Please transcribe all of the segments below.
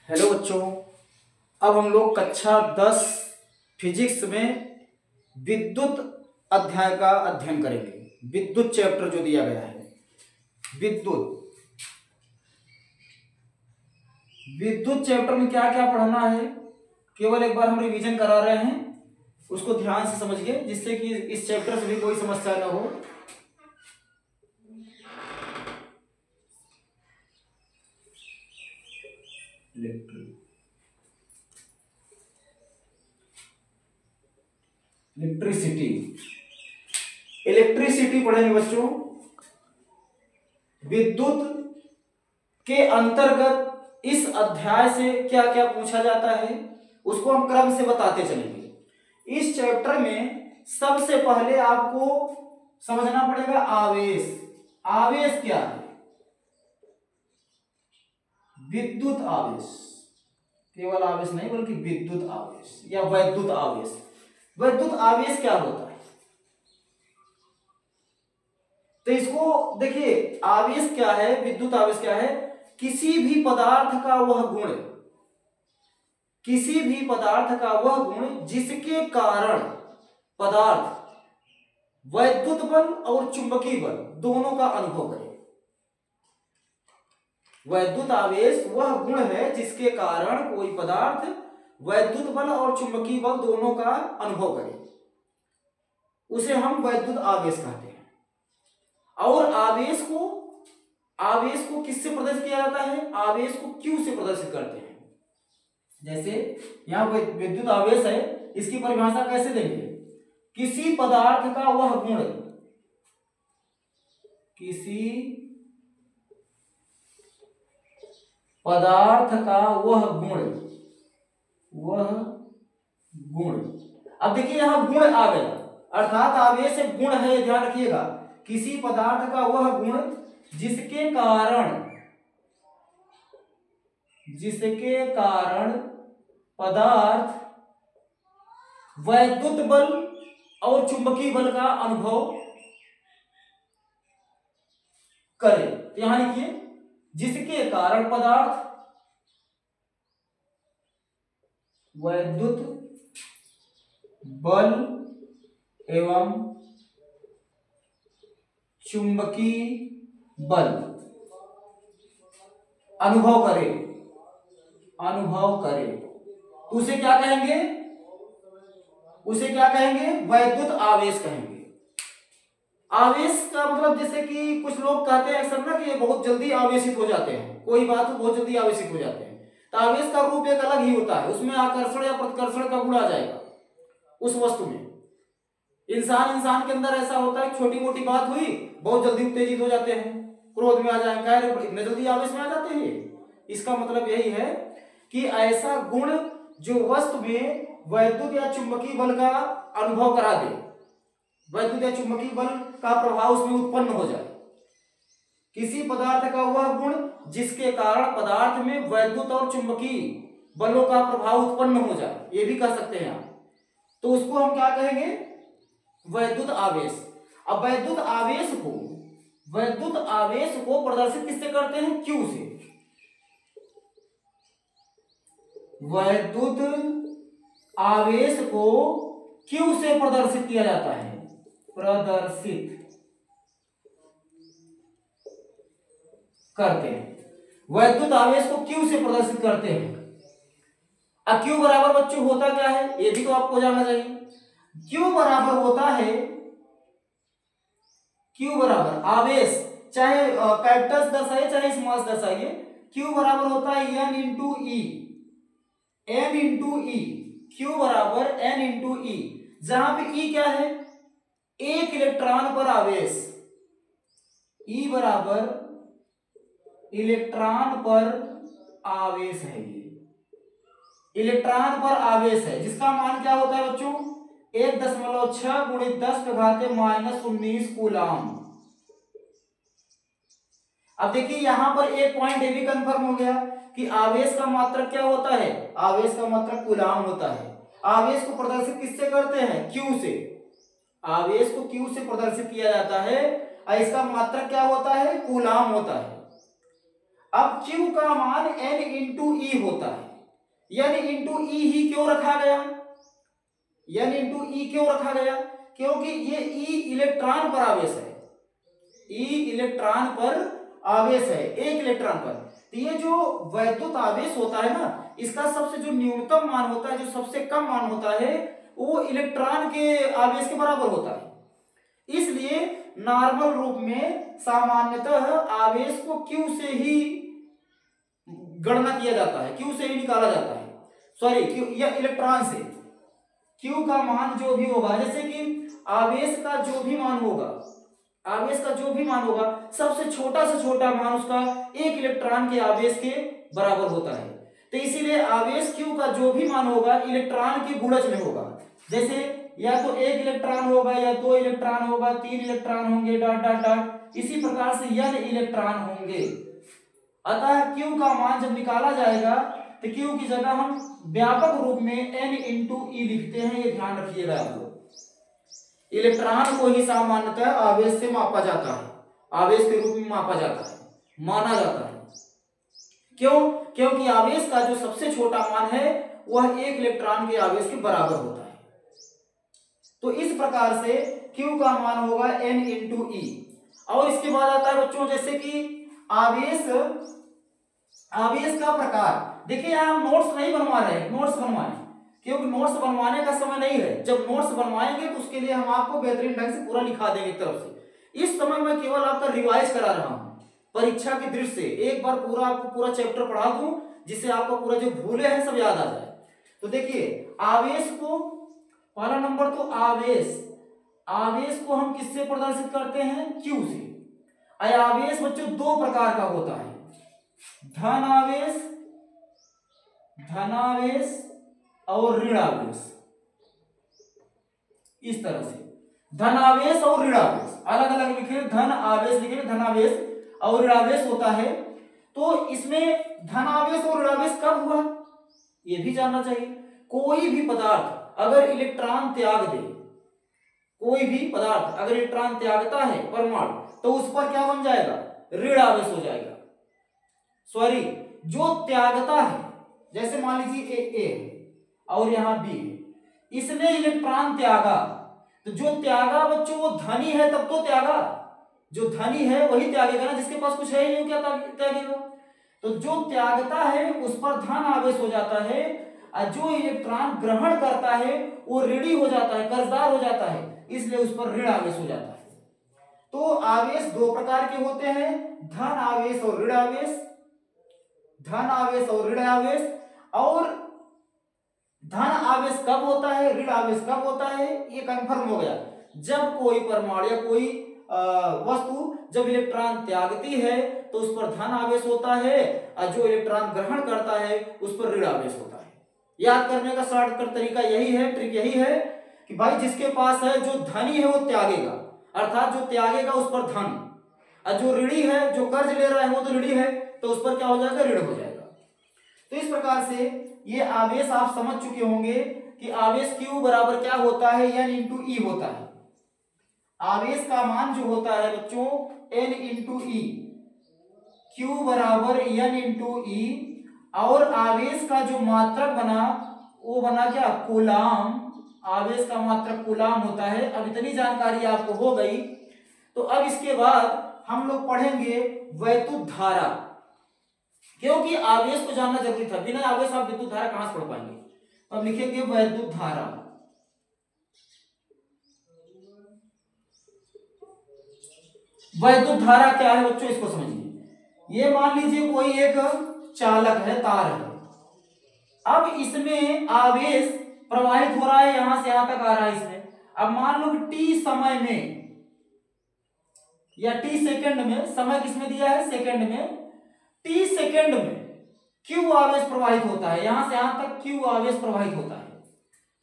Hello बच्चों, अब हम लोग कक्षा 10 फिजिक्स में विद्युत अध्याय का अध्ययन करेंगे। विद्युत चैप्टर जो दिया गया है, विद्युत चैप्टर में क्या क्या पढ़ना है, केवल एक बार हम रिवीजन करा रहे हैं, उसको ध्यान से समझिए जिससे कि इस चैप्टर से भी कोई समस्या ना हो। इलेक्ट्रिसिटी पढ़ेंगे बच्चों। विद्युत के अंतर्गत इस अध्याय से क्या क्या पूछा जाता है उसको हम क्रम से बताते चलेंगे। इस चैप्टर में सबसे पहले आपको समझना पड़ेगा आवेश। आवेश क्या है? विद्युत आवेश, केवल आवेश नहीं बल्कि विद्युत आवेश या वैद्युत आवेश। वैद्युत आवेश क्या होता है? तो इसको देखिए, आवेश क्या है, विद्युत आवेश क्या है? किसी भी पदार्थ का वह गुण, किसी भी पदार्थ का वह गुण जिसके कारण पदार्थ वैद्युत बल और चुंबकीय बल दोनों का अनुभव करे। वैद्युत आवेश वह गुण है जिसके कारण कोई पदार्थ वैद्युत बल और चुंबकीय बल दोनों का अनुभव करे, उसे हम वैद्युत आवेश कहते हैं। और आवेश को किससे प्रदर्शित किया जाता है? आवेश को Q से प्रदर्शित करते हैं। जैसे यहां विद्युत आवेश है, इसकी परिभाषा कैसे देंगे? किसी पदार्थ का वह गुण, किसी पदार्थ का वह गुण। अब देखिए यहां गुण आ गया, अर्थात आवेश एक गुण है, ध्यान रखिएगा। किसी पदार्थ का वह गुण जिसके कारण पदार्थ वैद्युत बल और चुंबकीय बल का अनुभव करे। तो यहां लिखिए, जिसके कारण पदार्थ वैद्युत बल एवं चुंबकीय बल अनुभव करे, उसे क्या कहेंगे? वैद्युत आवेश कहेंगे। आवेश का मतलब, जैसे कि कुछ लोग कहते हैं अक्सर ना कि ये बहुत जल्दी आवेशित हो जाते हैं, कोई बात हो बहुत जल्दी आवेशित हो जाते हैं। तो आवेश का रूप एक अलग ही होता है, उसमें आकर्षण या प्रतिकर्षण का गुण आ जाएगा उस वस्तु में। इंसान के अंदर ऐसा होता है, छोटी मोटी बात हुई बहुत जल्दी उत्तेजित हो जाते हैं, क्रोध में आ जाएंगे, इतने जल्दी आवेश में आ जाते हैं। इसका मतलब यही है कि ऐसा गुण जो वस्तु में वैद्युत या चुंबकीय बल का अनुभव करा दे, वैद्युत या चुंबकीय बल का प्रभाव उसमें उत्पन्न हो जाए। किसी पदार्थ का वह गुण जिसके कारण पदार्थ में वैद्युत और चुंबकीय बलों का प्रभाव उत्पन्न हो जाए, ये भी कह सकते हैं आप। तो उसको हम क्या कहेंगे? वैद्युत आवेश। अब वैद्युत आवेश को प्रदर्शित किससे करते हैं? Q से। वैद्युत आवेश को Q से प्रदर्शित किया जाता है, वैद्युत आवेश को Q से प्रदर्शित करते हैं। अब Q बराबर बच्चों होता क्या है, ये भी तो आपको जानना चाहिए। Q बराबर होता है, Q बराबर आवेश, चाहे कैपिटल्स दर्शाइए चाहे स्मॉल दर्शाइए, Q बराबर होता है N इंटू ई। Q बराबर N इंटू ई, जहां पे E क्या है? एक इलेक्ट्रॉन पर आवेश। E बराबर इलेक्ट्रॉन पर आवेश है, ये इलेक्ट्रॉन पर आवेश है, जिसका मान क्या होता है बच्चों? 1.6 गुणित 10⁻⁻19 कूलाम। अब देखिए यहां पर एक पॉइंट ये भी कंफर्म हो गया कि आवेश का मात्रक क्या होता है? आवेश का मात्रक कूलाम होता है। आवेश को प्रदर्शित किससे करते हैं? Q से। आवेश को Q से प्रदर्शित किया जाता है और इसका मात्रक क्या होता है? कूलाम होता है। अब Q का मान N इंटू ई होता है। N इंटू ई ही क्यों रखा गया? N इंटू ई क्यों रखा गया? क्योंकि ये E इलेक्ट्रॉन पर आवेश है, E इलेक्ट्रॉन पर आवेश है, एक इलेक्ट्रॉन पर। तो ये जो वैद्युत आवेश होता है ना, इसका सबसे जो न्यूनतम मान होता है, जो सबसे कम मान होता है, वो इलेक्ट्रॉन के आवेश के बराबर होता है। इसलिए नॉर्मल रूप में सामान्यतः आवेश को Q से ही गणना किया जाता है, Q से ही निकाला जाता है, सॉरी Q या इलेक्ट्रॉन से। Q का मान जो भी होगा, जैसे कि आवेश का जो भी मान होगा, आवेश का जो भी मान होगा, सबसे छोटा से छोटा मान उसका एक इलेक्ट्रॉन के आवेश के बराबर होता है। तो इसीलिए आवेश Q का जो भी मान होगा इलेक्ट्रॉन के गुणज में होगा। जैसे या तो एक इलेक्ट्रॉन होगा, या दो इलेक्ट्रॉन होगा, तीन इलेक्ट्रॉन होंगे, डॉट डॉट डॉट, इसी प्रकार से n इलेक्ट्रॉन होंगे। अतः Q का मान जब निकाला जाएगा तो Q की जगह हम व्यापक रूप में N इंटू ई लिखते हैं, ये ध्यान रखिएगा आप लोग। इलेक्ट्रॉन को ही सामान्यतः आवेश से मापा जाता है, आवेश के रूप में मापा जाता है, माना जाता है। क्यों? क्योंकि आवेश का जो सबसे छोटा मान है वह एक इलेक्ट्रॉन के आवेश के बराबर होता है। तो इस प्रकार से Q का मान होगा N इंटू ई। और इसके बाद आता है बच्चों, जैसे कि आवेश, आवेश का प्रकार। देखिए यहाँ हम नोट्स नहीं बनवा रहे हैं, नोट्स बनवाएं, क्योंकि नोट्स बनवाने का समय नहीं है। जब नोट्स बनवाएंगे तो उसके लिए हम आपको बेहतरीन ढंग से पूरा लिखा देंगे एक तरफ से। इस समय मैं केवल आपका रिवाइज करा रहा हूं परीक्षा की दृष्टि से, एक बार पूरा आपको पूरा चैप्टर पढ़ा दूं जिससे आपको पूरा जो भूले हैं सब याद आ जाए। तो देखिए आवेश को, पहला नंबर तो आवेश, आवेश को हम किससे प्रदर्शित करते हैं? Q से। आवेश बच्चों दो प्रकार का होता है, धन आवेश, धनावेश और ऋण आवेश। इस तरह से धनावेश और ऋण आवेश अलग अलग लिखे, धन आवेश लिखे, धनावेश और ऋण आवेश होता है। तो इसमें धनावेश और ऋण आवेश कब हुआ ये भी जानना चाहिए। कोई भी पदार्थ अगर इलेक्ट्रॉन त्याग दे, कोई भी पदार्थ अगर इलेक्ट्रॉन त्यागता है परमाणु, तो उस पर क्या बन जाएगा? ऋण आवेश हो जाएगा। सॉरी, जो त्यागता है, जैसे मान लीजिए ए और यहां बी, इसने इलेक्ट्रॉन त्यागा, तो जो त्यागा बच्चों वो धनी है तब तो त्यागा, जो धनी है वही त्यागेगा ना, जिसके पास कुछ है ही नहीं क्या त्यागेगा। तो जो त्यागता है उस पर धन आवेश हो जाता है, और जो इलेक्ट्रॉन ग्रहण करता है वो ऋणी हो जाता है, कर्जदार हो जाता है, इसलिए उस पर ऋण आवेश हो जाता है। तो आवेश दो प्रकार के होते हैं, धन आवेश और ऋण आवेश, धन आवेश और ऋण आवेश। और धन आवेश कब होता है, ऋण आवेश कब होता है, ये कंफर्म हो गया जब कोई परमाणु या कोई वस्तु जब इलेक्ट्रॉन त्यागती है तो उस पर धन आवेश होता है, और जो इलेक्ट्रॉन ग्रहण करता है उस पर ऋण आवेश होता है। याद करने का शॉर्टकट तरीका यही है, ट्रिक यही है कि भाई जिसके पास है, जो धनी है वो त्यागेगा, अर्थात जो त्यागेगा उस पर धन, और जो ऋणी है, जो कर्ज ले रहा है वो तो ऋणी है, तो उस पर क्या हो जाएगा? ऋण हो जाएगा। तो इस प्रकार से ये आवेश आप समझ चुके होंगे कि आवेश Q बराबर क्या होता है? N इंटू ई होता है। आवेश का मान जो होता है बच्चों N इंटू ई, Q बराबर N इंटू ई। और आवेश का जो मात्रक बना वो बना क्या? कूलाम। आवेश का मात्रक कूलाम होता है। अब इतनी जानकारी आपको हो गई, तो अब इसके बाद हम लोग पढ़ेंगे वैद्युत धारा, क्योंकि आवेश को जानना जरूरी था, बिना आवेश आप विद्युत धारा कहां से पढ़ पाएंगे। अब लिखेंगे वैद्युत धारा। वैद्युत धारा क्या है बच्चों, इसको समझिए। ये मान लीजिए कोई एक चालक है, तार है, अब इसमें आवेश प्रवाहित हो रहा है, यहां से यहां तक आ रहा है इसमें। अब मान लो कि टी समय में या टी सेकंड में, समय किसमें दिया है? सेकंड में। टी सेकंड में क्यू आवेश प्रवाहित होता है, यहां से यहां तक क्यू आवेश प्रवाहित होता है,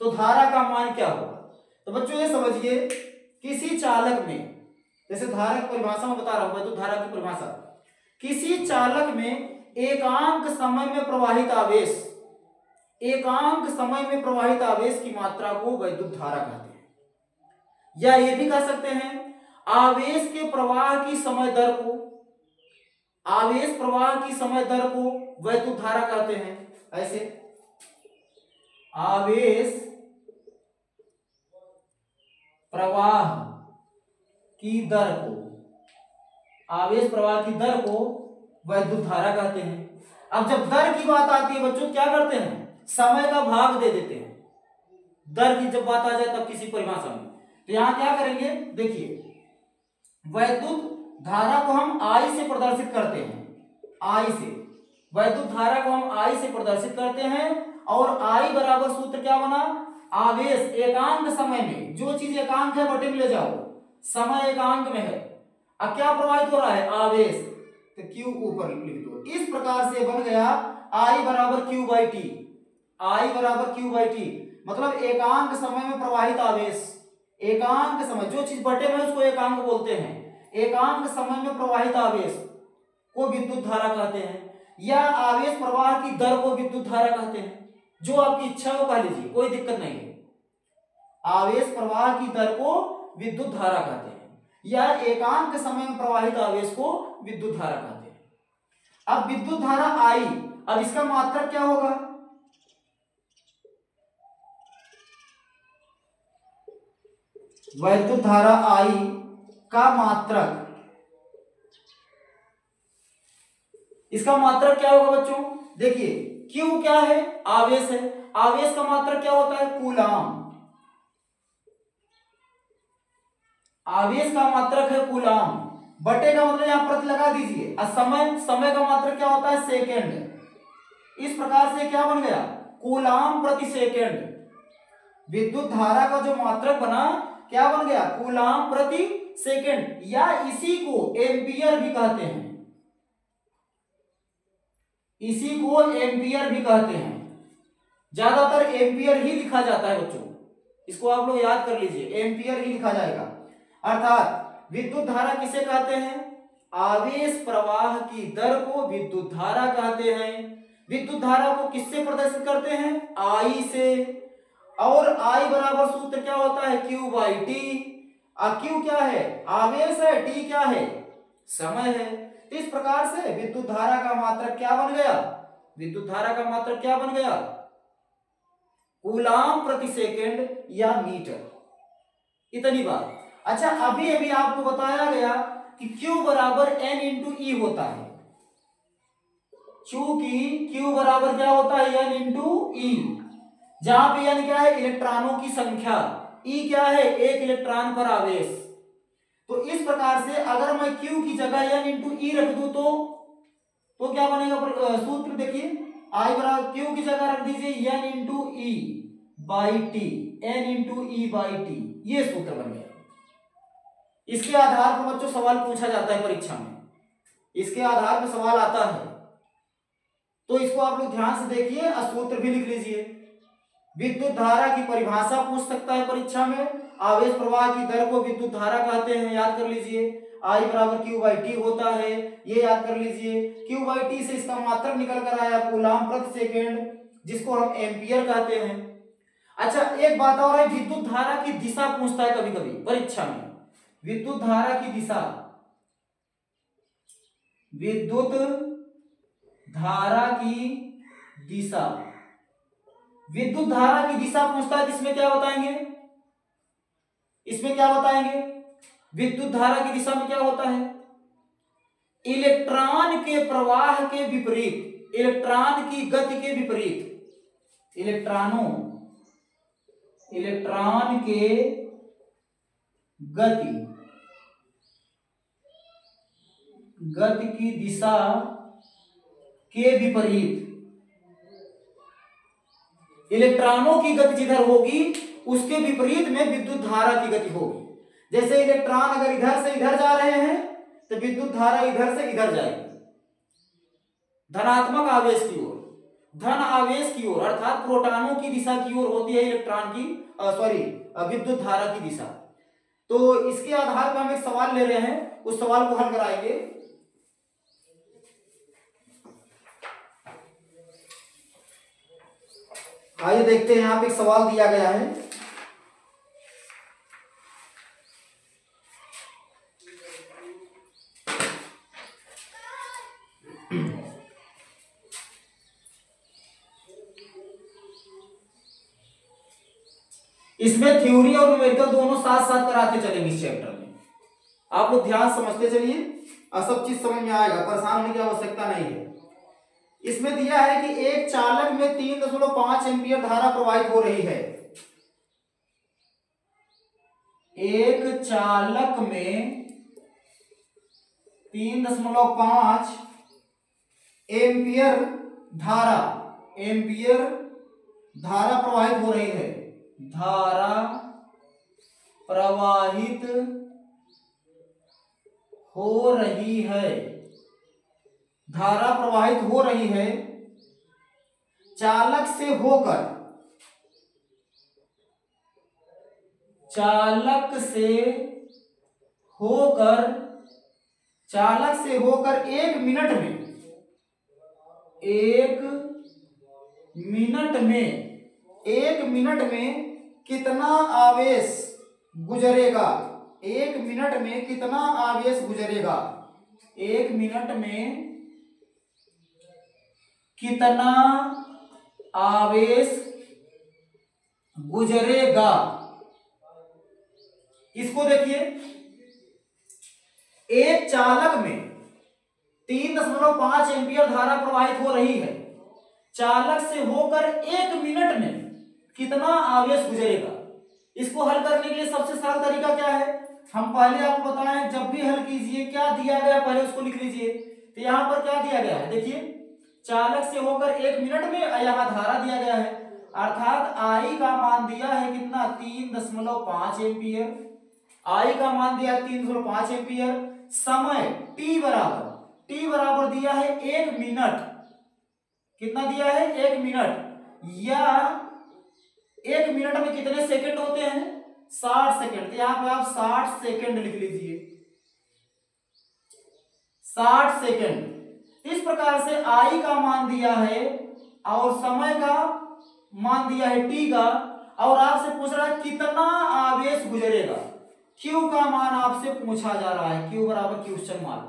तो धारा का मान क्या होगा? तो बच्चों ये समझिए, किसी चालक में, जैसे धारा की परिभाषा में बता रहा हूं, तो धारा की परिभाषा, किसी चालक में एकांक समय में प्रवाहित आवेश, एकांक समय में प्रवाहित आवेश की मात्रा को वैद्युत धारा कहते हैं। या ये भी कह सकते हैं आवेश के प्रवाह की समय दर को, आवेश प्रवाह की समय दर को वैद्युत धारा कहते हैं। ऐसे आवेश प्रवाह की दर को, आवेश प्रवाह की दर को वैद्युत धारा कहते हैं। अब जब दर की बात आती है बच्चों, क्या करते हैं, समय का भाग दे देते हैं। दर की जब बात आ जाए तब किसी परिभाषा में, तो यहां क्या करेंगे, देखिए वैद्युत धारा को हम I से प्रदर्शित करते हैं, I से, वैद्युत धारा को हम I से प्रदर्शित करते हैं। और I बराबर सूत्र क्या बना, आवेश एकांक समय में, जो चीज एकांक है बटे में ले जाओ, समय एकांक में है, अब क्या प्रवाहित हो रहा है, आवेश, तो Q ऊपर लिख दो। इस प्रकार से बन गया I बराबर Q बाई टी, I बराबर Q बाई टी, मतलब एकांक समय में प्रवाहित आवेश, एकांक समय, जो चीज बटे में उसको एकांक बोलते हैं, एकांक समय में प्रवाहित आवेश को विद्युत धारा कहते हैं, या आवेश प्रवाह की दर को विद्युत धारा कहते हैं। जो आपकी इच्छा हो कह लीजिए, कोई दिक्कत नहीं है। आवेश प्रवाह की दर को विद्युत धारा कहते हैं, या एकांक समय में प्रवाहित आवेश को विद्युत धारा कहते हैं। अब विद्युत धारा आई, अब इसका मात्रक क्या होगा, वैद्युत धारा आई का मात्रक, इसका मात्रक क्या होगा बच्चों, देखिए Q क्या है, आवेश है, आवेश का मात्रक क्या होता है, कूलाम, आवेश का मात्रक है कूलाम, बटे का मतलब यहां प्रति लगा दीजिए, और समय, समय का मात्रक क्या होता है, सेकेंड। इस प्रकार से क्या बन गया, कूलाम प्रति सेकेंड। विद्युत धारा का जो मात्रक बना क्या बन गया, कूलाम प्रति सेकेंड, या इसी को एम्पियर भी कहते हैं, इसी को एम्पियर भी कहते हैं। ज्यादातर एम्पियर ही लिखा जाता है बच्चों, इसको आप लोग याद कर लीजिए, एम्पियर ही लिखा जाएगा। अर्थात विद्युत धारा किसे कहते हैं, आवेश प्रवाह की दर को विद्युत धारा कहते हैं। विद्युत धारा को किससे प्रदर्शित करते हैं, I से, और I बराबर सूत्र क्या होता है, Q बाई टी। Q क्या है, आवेश है, T क्या है, समय है। तो इस प्रकार से विद्युत धारा का मात्रक क्या बन गया, विद्युत धारा का मात्रक क्या बन गया, कूलाम प्रति सेकेंड या मीटर। इतनी बात। अच्छा, अभी अभी आपको बताया गया कि Q बराबर N इंटू ई होता है, चूंकि Q बराबर क्या होता है, N इंटू ई, जहां पे N क्या है, इलेक्ट्रॉनों की संख्या, E क्या है, एक इलेक्ट्रॉन पर आवेश। तो इस प्रकार से अगर मैं Q की जगह N इंटू ई रख दूं तो क्या बनेगा, सूत्र देखिए, I बराबर Q की जगह रख दीजिए N into E by T, N into E by T, ये सूत्र बन गया। इसके आधार पर बच्चों सवाल पूछा जाता है परीक्षा में, इसके आधार पर सवाल आता है, तो इसको आप लोग ध्यान से देखिए और सूत्र भी लिख लीजिए। विद्युत धारा की परिभाषा पूछ सकता है परीक्षा में, आवेश प्रवाह की दर को विद्युत धारा कहते हैं, याद कर लीजिए। I बराबर Q बाई टी होता है, ये याद कर लीजिए। Q बाई टी से इसका मात्रक निकल कर आया कूलाम प्रति सेकेंड, जिसको हम एम्पियर कहते हैं। अच्छा, एक बात और है, विद्युत धारा की दिशा पूछता है कभी कभी परीक्षा में, विद्युत धारा की दिशा, विद्युत धारा की दिशा, विद्युत धारा की दिशा पूछता है, इसमें क्या बताएंगे, इसमें क्या बताएंगे, विद्युत धारा की दिशा में क्या होता है, इलेक्ट्रॉन के प्रवाह के विपरीत, इलेक्ट्रॉन की गति के विपरीत, इलेक्ट्रॉन के गति की दिशा के विपरीत, इलेक्ट्रॉनों की गति जिधर होगी उसके विपरीत में विद्युत धारा की गति होगी। जैसे इलेक्ट्रॉन अगर इधर से इधर जा रहे हैं तो विद्युत धारा इधर से इधर जाएगी, धनात्मक आवेश की ओर, धन आवेश की ओर, अर्थात प्रोटॉनों की दिशा की ओर होती है इलेक्ट्रॉन की विद्युत धारा की दिशा। तो इसके आधार पर हम एक सवाल ले रहे हैं, उस सवाल को हल कराएंगे। आइए देखते हैं, यहाँ पे एक सवाल दिया गया है। इसमें थ्योरी और न्यूमेरिकल दोनों साथ साथ कराते चलेंगे इस चैप्टर में। आप लोग ध्यान समझते चलिए और सब चीज समझ में आएगा, परेशान होने की आवश्यकता नहीं है। इसमें दिया है कि एक चालक में 3.5 एम्पियर धारा प्रवाहित हो रही है। एक चालक में 3.5 एम्पियर धारा प्रवाहित हो रही है। धारा प्रवाहित हो रही है। धारा प्रवाहित हो रही है चालक से होकर, चालक से होकर 1 मिनट में कितना आवेश गुजरेगा। 1 मिनट में कितना आवेश गुजरेगा। 1 मिनट में कितना आवेश गुजरेगा। इसको देखिए, एक चालक में 3.5 एम्पियर धारा प्रवाहित हो रही है। चालक से होकर 1 मिनट में कितना आवेश गुजरेगा। इसको हल करने के लिए सबसे सरल तरीका क्या है, हम पहले आपको बताएं, जब भी हल कीजिए क्या दिया गया पहले उसको लिख लीजिए। तो यहां पर क्या दिया गया है, देखिए चालक से होकर 1 मिनट में यहां धारा दिया गया है, अर्थात आई का मान दिया है कितना 3.5 एम्पियर। आई का मान दिया है 3.5 एम्पियर। समय टी बराबर दिया है 1 मिनट। कितना दिया है, 1 मिनट, या 1 मिनट में कितने सेकंड होते हैं, 60 सेकंड। तो यहां पे आप 60 सेकंड लिख लीजिए, 60 सेकंड। इस प्रकार से आई का मान दिया है और समय का मान दिया है टी का, और आपसे पूछ रहा है कितना आवेश गुजरेगा। क्यू का मान आपसे पूछा जा रहा है, क्यू बराबर क्वेश्चन मार्क।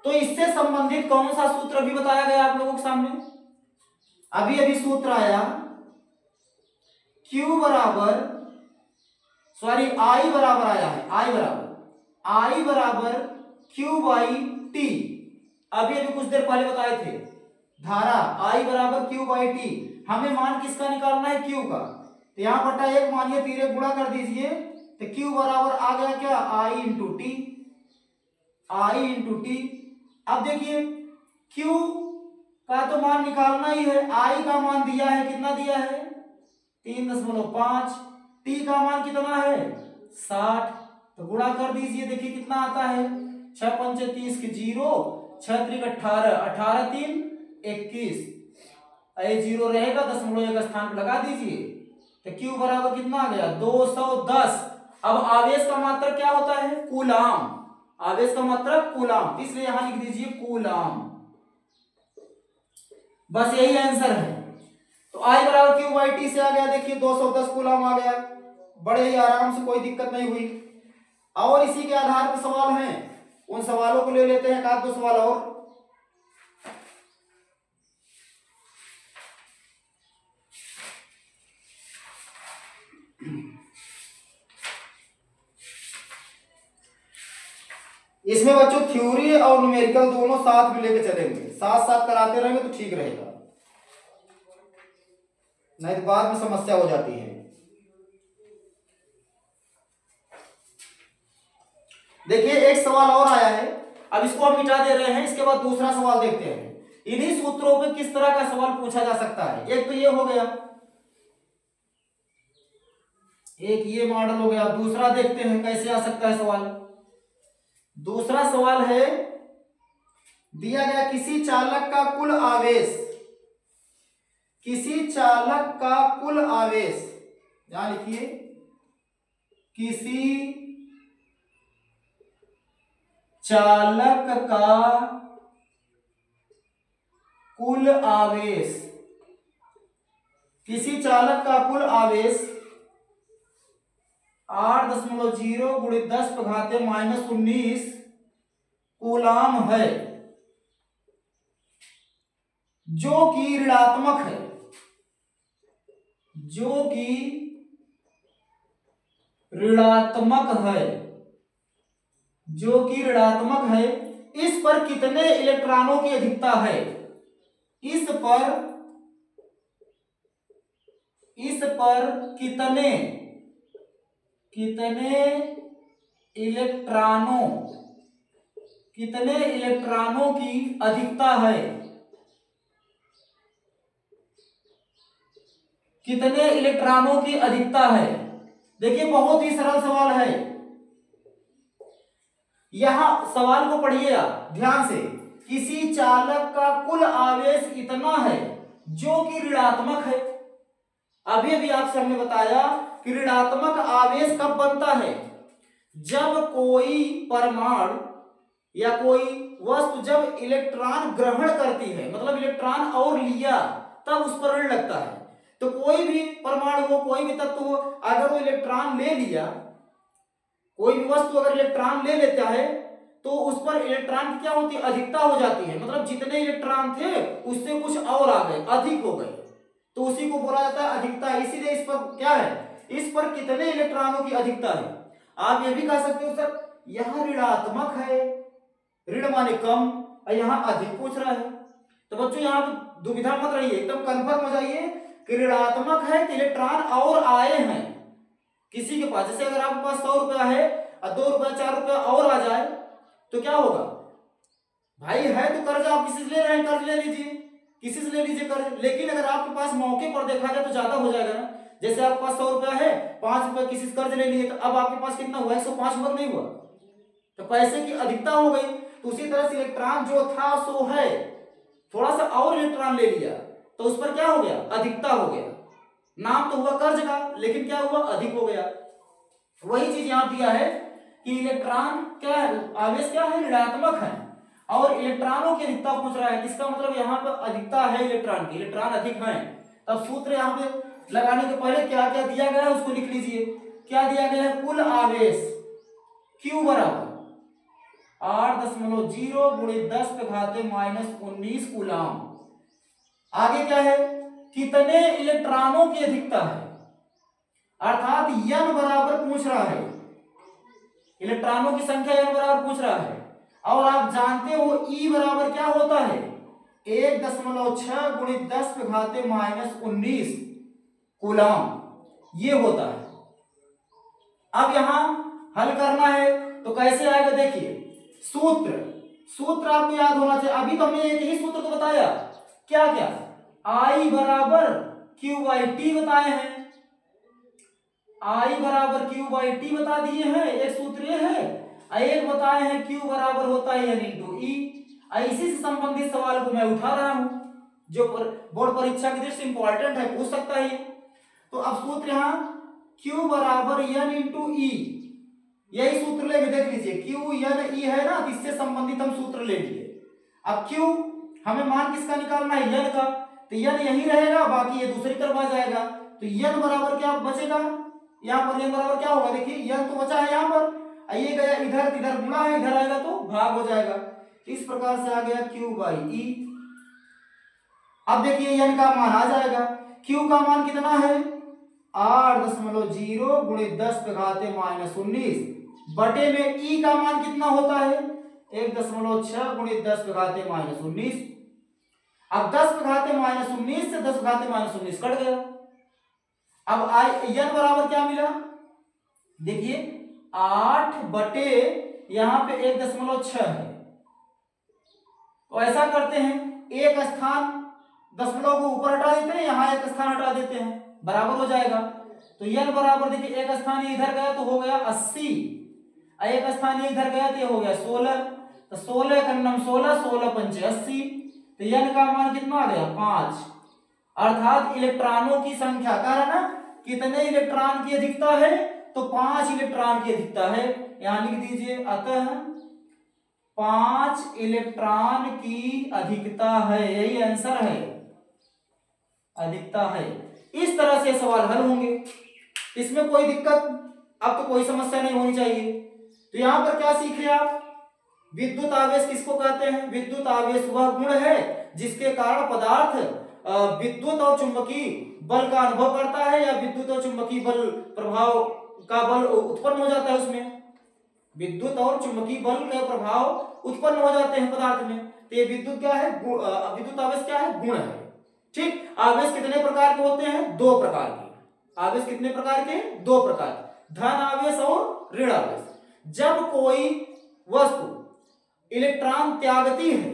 तो इससे संबंधित कौन सा सूत्र अभी बताया गया आप लोगों के सामने, अभी सूत्र आया Q बराबर, सॉरी आई बराबर आया है, आई बराबर Q बाई टी। अभी कुछ देर पहले बताए थे, धारा आई बराबर Q बाई टी। हमें मान किसका निकालना है, Q का। तो यहां बटा 1 मानिए, 3 गुणा कर दीजिए, तो Q बराबर आ गया क्या, आई इंटू टी। अब देखिए Q का तो मान निकालना ही है, आई का मान दिया है, कितना दिया है 3.5, टी का मान कितना है 60, तो गुणा कर दीजिए, देखिए कितना आता है 6 पंचे 30 की 0, 6 त्रिक 18, 18 3 21, ये 0 रहेगा, 0.1 स्थान पर लगा दीजिए, तो Q बराबर कितना आ गया 210। अब आवेश का मात्रक क्या होता है, कूलाम। आवेश का मात्रक कूलाम, इसलिए यहां लिख दीजिए कूलाम। बस यही आंसर है। तो आई बराबर क्यू बाई टी से आ गया, देखिए 210 कूलाम आ गया, बड़े ही आराम से, कोई दिक्कत नहीं हुई। और इसी के आधार पर सवाल हैं, उन सवालों को ले लेते हैं, एक 2 सवाल और। इसमें बच्चों थ्योरी और न्यूमेरिकल दोनों साथ में लेके चलेंगे, साथ साथ कराते रहेंगे तो ठीक रहेगा, नहीं तो बाद में समस्या हो जाती है। देखिए एक सवाल और आया है, अब इसको हम मिटा दे रहे हैं, इसके बाद दूसरा सवाल देखते हैं। इन्हीं सूत्रों पे किस तरह का सवाल पूछा जा सकता है। एक तो ये हो गया, एक ये मॉडल हो गया, दूसरा देखते हैं कैसे आ सकता है सवाल। दूसरा सवाल है, दिया गया किसी चालक का कुल आवेश, किसी चालक का कुल आवेश, यहां लिखिए किसी चालक का कुल आवेश, किसी चालक का कुल आवेश 8.0 गुणित 10⁻⁻19 कूलाम है, जो कि ऋणात्मक है, जो कि ऋणात्मक है, जो कि ऋणात्मक है, इस पर कितने इलेक्ट्रॉनों की अधिकता है? इस पर कितने इलेक्ट्रॉनों की अधिकता है? कितने इलेक्ट्रॉनों की अधिकता है? देखिए बहुत ही सरल सवाल है। यहां सवाल को पढ़िए आप ध्यान से। किसी चालक का कुल आवेश इतना है जो कि ऋणात्मक है। अभी अभी आपसे हमने बताया कि ऋणात्मक आवेश कब बनता है? जब कोई परमाणु या कोई वस्तु जब इलेक्ट्रॉन ग्रहण करती है, मतलब इलेक्ट्रॉन और लिया, तब उस पर ऋण लगता है। तो कोई भी परमाणु हो, कोई भी तत्व हो, अगर वो इलेक्ट्रॉन ले लिया, कोई भी वस्तु अगर इलेक्ट्रॉन ले लेता है तो उस पर इलेक्ट्रॉन की क्या होती है? अधिकता हो जाती है। मतलब जितने इलेक्ट्रॉन थे उससे कुछ और आ गए, अधिक हो गए, तो उसी को बोला जाता है अधिकता। इसीलिए इस पर क्या है? इस पर कितने इलेक्ट्रॉनों की अधिकता है। आप ये भी कह सकते हो सर यहां ऋणात्मक है, ऋण माने कम, और यहां अधिक पूछ रहा है। तो बच्चों यहां दुविधा मत रहिए, एकदम कंफर्म हो जाइए कि ऋणात्मक है कि इलेक्ट्रॉन और आए हैं किसी के पास। जैसे अगर आपके पास 100 रुपया है और 2 रुपया 4 रुपया और आ जाए तो क्या होगा? भाई है तो कर्ज आप किसी से ले रहे हैं, कर्ज ले लीजिए, किसी से ले लीजिए कर्ज। लेकिन अगर आपके पास मौके पर देखा जाए तो ज्यादा हो जाएगा ना। जैसे आपके पास 100 रुपया है, 5 रुपया किसी से कर्ज ले लिए, तो अब आपके पास कितना हुआ? 105 रुपया नहीं हुआ, तो पैसे की अधिकता हो गई। तो उसी तरह से इलेक्ट्रॉन जो था सो है, थोड़ा सा और इलेक्ट्रॉन ले लिया तो उस पर क्या हो गया? अधिकता हो गया। नाम तो हुआ कर्ज का, लेकिन क्या हुआ? अधिक हो गया। वही चीज यहां दिया है कि इलेक्ट्रॉन क्या है? आवेश क्या है? ऋणात्मक है, और इलेक्ट्रॉनों की अधिकता पूछ रहा है। इसका मतलब यहाँ पर अधिकता है इलेक्ट्रॉन की, इलेक्ट्रॉन अधिक है। तब सूत्र यहाँ पे लगाने के पहले क्या क्या दिया गया है उसको लिख लीजिए। क्या दिया गया है? कुल आवेश Q बराबर 8.0 गुणित 10⁻⁻19 कूलाम। आगे क्या है? कितने इलेक्ट्रॉनों की अधिकता है, अर्थात n बराबर पूछ रहा है, इलेक्ट्रॉनों की संख्या n बराबर पूछ रहा है। और आप जानते हो E बराबर क्या होता है? 1.6 गुणित 10⁻⁻19 कूलाम ये होता है। अब यहां हल करना है तो कैसे आएगा? देखिए सूत्र आपको याद होना चाहिए। अभी तो हमने एक ही सूत्र तो बताया, क्या क्या? I बराबर Q/T बताए हैं, I बराबर Q/T बता दिए हैं, एक सूत्र ये है। एक बताए हैं Q बराबर होता है N × E। इसी से संबंधित सवाल को मैं उठा रहा हूं जो बोर्ड परीक्षा की दृष्टि से इंपॉर्टेंट है, पूछ सकता है। तो अब सूत्र यहाँ Q बराबर N × E, यही सूत्र लेंगे। देख लीजिए Q N E है ना, इससे संबंधित हम सूत्र ले लिए। अब Q हमें मान किसका निकालना है? N का, तो N यही रहेगा, बाकी ये दूसरी तरफ आ जाएगा। तो N बराबर क्या बचेगा? यहाँ पर N बराबर क्या होगा? देखिए N तो बचा है यहाँ पर, ये गया इधर, इधर गुणा है, इधर आएगा तो भाग हो जाएगा। इस प्रकार से आ गया Q/E। अब देखिए N का मान आ जाएगा। Q का मान कितना है? 8.0 गुणित 10⁻⁻19 बटे में E का मान कितना होता है? 1.6 गुणित 10⁻⁻19। अब 10⁻⁻19 से 10⁻⁻19 कट गया। अब N बराबर क्या मिला? देखिए 8 बटे यहां पे 1.6 है। तो ऐसा करते हैं, एक स्थान दशमलव को ऊपर हटा देते हैं, यहां एक स्थान हटा देते हैं, बराबर हो जाएगा। तो N बराबर देखिए एक स्थान इधर गया तो हो गया 80, एक स्थान इधर गया तो ये हो गया 16। तो 16 का 16, 16 पंचे 80। तो N का मान कितना आ गया? 5। अर्थात इलेक्ट्रॉनों की संख्या का है ना, कितने इलेक्ट्रॉन की अधिकता है? तो 5 इलेक्ट्रॉन की अधिकता है। यहां लिख दीजिए अतः 5 इलेक्ट्रॉन की अधिकता है, यही आंसर है, अधिकता है। इस तरह से सवाल हल होंगे, इसमें कोई दिक्कत अब तो कोई समस्या नहीं होनी चाहिए। तो यहां पर क्या सीखे आप? विद्युत आवेश किसको कहते हैं? विद्युत आवेश वह गुण है जिसके कारण पदार्थ विद्युत और चुंबकीय बल का अनुभव करता है या विद्युत और चुंबकीय बल प्रभाव का बल उत्पन्न हो जाता है, उसमें विद्युत और चुंबकीय बल का प्रभाव उत्पन्न हो जाते हैं पदार्थ में। तो ये विद्युत क्या है, विद्युत आवेश क्या है, गुण है। ठीक, आवेश कितने प्रकार के होते हैं, दो प्रकार के। आवेश कितने प्रकार के, दो प्रकार, धन आवेश और ऋण आवेश। जब कोई वस्तु इलेक्ट्रॉन त्यागती है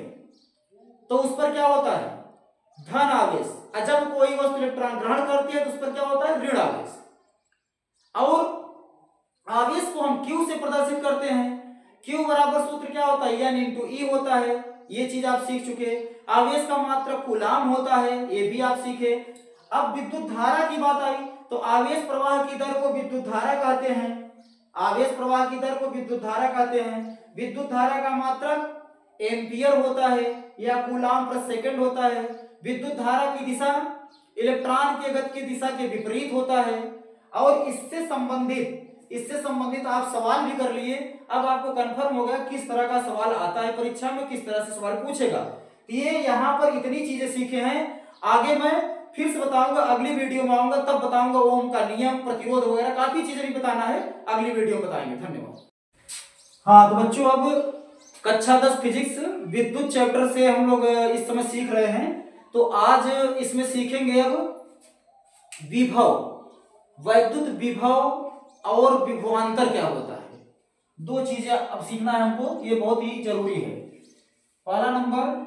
तो उस पर क्या होता है, धन आवेश, और जब कोई वस्तु इलेक्ट्रॉन ग्रहण करती है तो उस पर क्या होता है, ऋण आवेश। और आवेश को हम Q से प्रदर्शित करते हैं। Q बराबर सूत्र क्या होता है, N × E होता है। ये चीज आप सीख चुके। आवेश का मात्रक कूलाम होता है, ये भी आप सीखे। अब विद्युत धारा की बात आई तो आवेश प्रवाह की दर को विद्युत धारा कहते हैं। आवेश प्रवाह की दर को विद्युत धारा कहते हैं। विद्युत धारा का मात्रक एम्पियर होता है या कूलाम प्रति सेकंड होता है। विद्युत धारा की दिशा इलेक्ट्रॉन के गति की दिशा के विपरीत होता है। और इससे संबंधित आप सवाल भी कर लिए। अब आपको कंफर्म हो गया किस तरह का सवाल आता है परीक्षा में, किस तरह से सवाल पूछेगा। ये यहाँ पर इतनी चीजें सीखे हैं। आगे मैं फिर से बताऊंगा, अगली वीडियो में आऊंगा तब बताऊंगा ओम का नियम, प्रतिरोध वगैरह काफी चीजें भी बताना है, अगली वीडियो में बताएंगे। धन्यवाद। हाँ तो बच्चों, अब कक्षा 10 फिजिक्स विद्युत चैप्टर से हम लोग इस समय सीख रहे हैं। तो आज इसमें सीखेंगे अब विभव, वैद्युत विभव और विभवांतर क्या होता है। दो चीजें अब सीखना है हमको, ये बहुत ही जरूरी है। पहला नंबर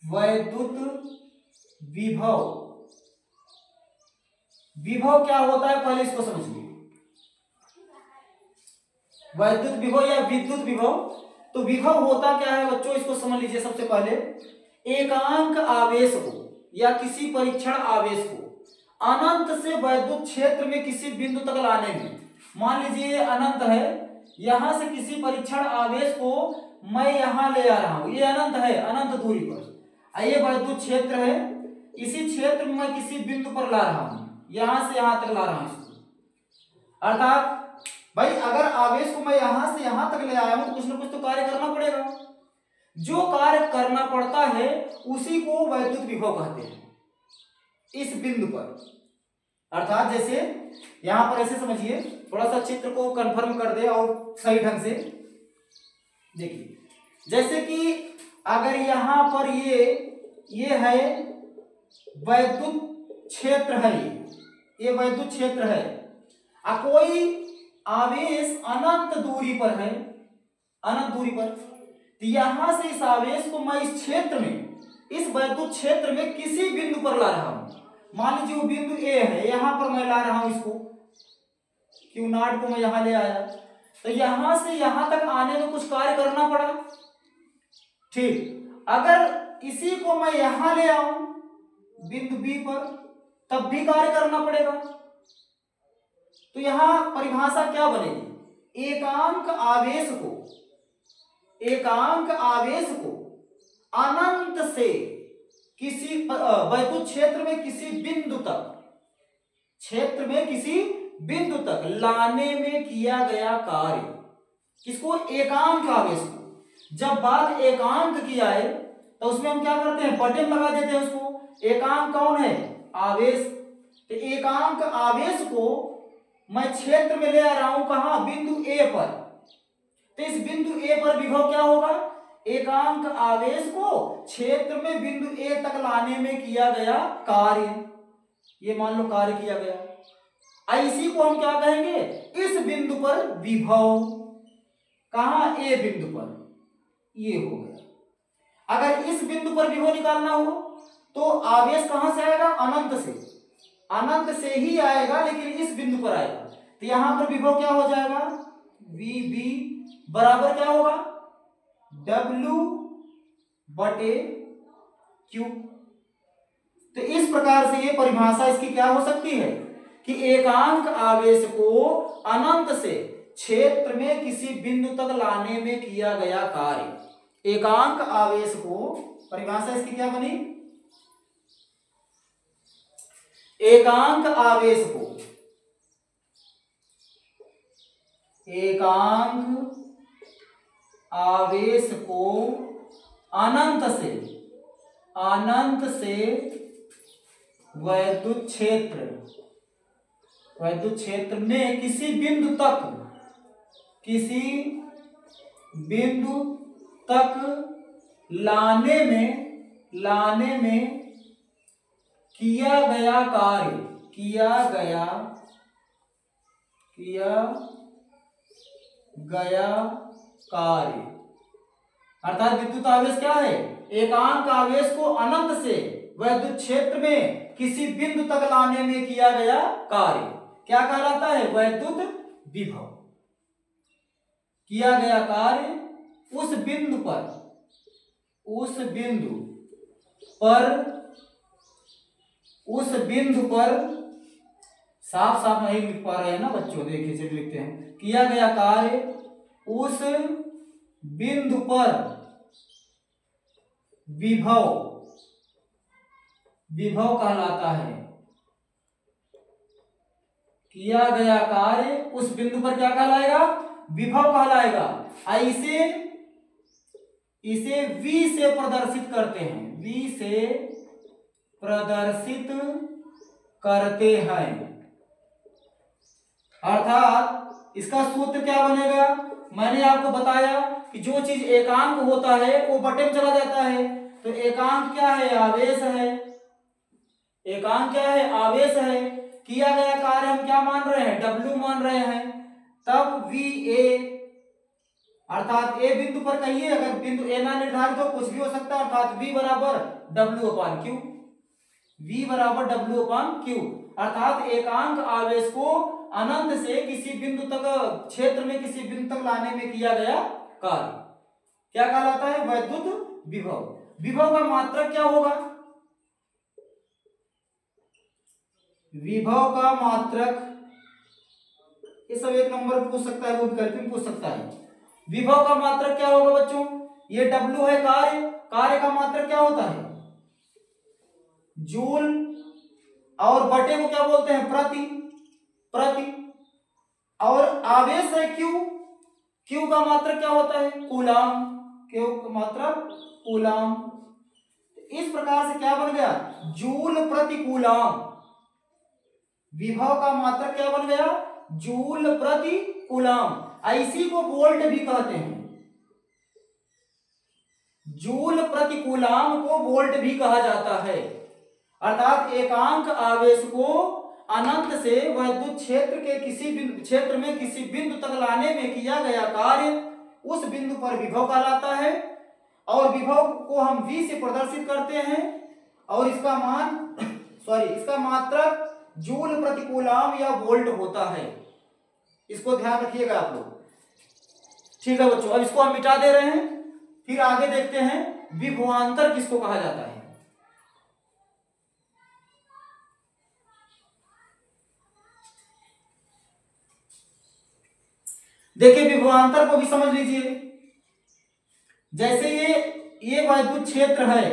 वैद्युत विभव। विभव क्या होता है पहले इसको समझिए। वैद्युत विभव या विद्युत विभव, तो विभव होता क्या है बच्चों, इसको समझ लीजिए। सबसे पहले एकांक आवेश को या किसी परीक्षण आवेश को अनंत से वैद्युत क्षेत्र में किसी बिंदु तक लाने में, मान लीजिए ये अनंत है, यहां से किसी परीक्षण आवेश को मैं यहां ले आ रहा हूं, ये अनंत है, अनंत दूरी पर, ये वैद्युत क्षेत्र है, इसी क्षेत्र में मैं किसी बिंदु पर ला रहा हूं, यहां से यहां तक ला रहा हूं इसको। अर्थात भाई अगर आवेश को मैं यहां से यहां तक ले आया हूं तो कुछ ना कुछ तो कार्य करना पड़ेगा। जो कार्य करना पड़ता है उसी को वैद्युत विभव कहते हैं इस बिंदु पर। अर्थात जैसे यहां पर ऐसे समझिए, थोड़ा सा चित्र को कंफर्म कर दे और सही ढंग से देखिए। जैसे कि अगर यहां पर ये है वैद्युत क्षेत्र है, ये वैद्युत क्षेत्र है, कोई आवेश अनंत दूरी पर है, अनंत दूरी पर, तो यहां से इस आवेश को मैं इस क्षेत्र में, इस वैद्युत क्षेत्र में किसी बिंदु पर ला रहा हूं। मान लीजिए वो बिंदु ए है, यहां पर मैं ला रहा हूं इसको, Q0 को मैं यहां ले आया, तो यहां से यहां तक आने में कुछ कार्य करना पड़ा। ठीक, अगर इसी को मैं यहां ले आऊं बिंदु बी पर, तब भी कार्य करना पड़ेगा। तो यहां परिभाषा क्या बनेगी, एकांक आवेश को अनंत से किसी वैद्युत क्षेत्र में किसी बिंदु तक लाने में किया गया कार्य, किसको, एकांक आवेश को। जब बात एकांक की आए तो उसमें हम क्या करते हैं, बटन लगा देते हैं उसको। एकांक कौन है, आवेश। तो एकांक आवेश को मैं क्षेत्र में ले आ रहा हूं, कहां, बिंदु ए पर। तो इस बिंदु ए पर विभव क्या होगा, एकांक आवेश को क्षेत्र में बिंदु ए तक लाने में किया गया कार्य, ये मान लो कार्य किया गया। इसी को हम क्या कहेंगे, इस बिंदु पर विभव, कहां, ए बिंदु पर, ये हो गया। अगर इस बिंदु पर विभव निकालना हो तो आवेश कहां से आएगा, अनंत से ही आएगा, लेकिन इस बिंदु पर आएगा। तो यहां पर विभव क्या हो जाएगा, VB बराबर क्या होगा, W/Q। तो इस प्रकार से ये परिभाषा इसकी क्या हो सकती है कि एकांक आवेश को अनंत से क्षेत्र में किसी बिंदु तक लाने में किया गया कार्य। एकांक आवेश को, परिभाषा इसकी क्या बनी, एकांक आवेश को अनंत से वैद्युत क्षेत्र वैद्युत क्षेत्र में किसी बिंदु तक लाने में किया गया कार्य। अर्थात विद्युत आवेश क्या है? एकांक आवेश को अनंत से वैद्युत क्षेत्र में किसी बिंदु तक लाने में किया गया कार्य क्या कहलाता है? वैद्युत विभव। किया गया कार्य उस बिंदु पर साफ साफ नहीं लिख पा रहे हैं ना बच्चों, देखिए सिर्फ लिखते हैं। किया गया कार्य उस बिंदु पर विभव कहलाता है। किया गया कार्य उस बिंदु पर क्या कहलाएगा? विभव कहलाएगा। इसे V से प्रदर्शित करते हैं। अर्थात इसका सूत्र क्या बनेगा? मैंने आपको बताया कि जो चीज एकांक होता है वो बटे में चला जाता है। तो एकांक क्या है? आवेश है। एकांक क्या है? आवेश है। किया गया कार्य हम क्या मान रहे हैं? W मान रहे हैं। तब VA अर्थात ए बिंदु पर कहिए, अगर बिंदु ए ना निर्धारित हो कुछ भी हो सकता है, अर्थात V बराबर W अपान Q। अर्थात एकांक आवेश को अनंत से किसी बिंदु तक क्षेत्र में किसी बिंदु तक लाने में किया गया कार्य क्या कहलाता है? वैद्युत विभव। विभव का मात्रक क्या होगा? विभव का मात्रक ये सब एक नंबर पूछ सकता है, वो विकल्प में पूछ सकता है। विभव का मात्रक क्या होगा बच्चों? ये W है कार्य का मात्रक क्या होता है? जूल, और बटे को क्या बोलते हैं? प्रति। और आवेश है Q का मात्रक क्या होता है? कूलाम। Q का मात्रक कूलाम। इस प्रकार से क्या बन गया? जूल प्रति कूलाम। विभव का मात्रक क्या बन गया? जूल प्रति कूलाम। इसी को वोल्ट भी कहते हैं। जूल प्रति कूलाम को वोल्ट भी कहा जाता है। अर्थात एकांक आवेश को अनंत से वैद्युत क्षेत्र के क्षेत्र में किसी बिंदु तक लाने में किया गया कार्य उस बिंदु पर विभव कहलाता है। और विभव को हम V से प्रदर्शित करते हैं और इसका मात्रक जूल प्रति कूलाम या वोल्ट होता है। इसको ध्यान रखिएगा आप लोग। ठीक है बच्चों, अब इसको हम मिटा दे रहे हैं, फिर आगे देखते हैं विभवांतर किसको कहा जाता है। देखिए विभवांतर को भी समझ लीजिए। जैसे ये वैद्युत क्षेत्र है,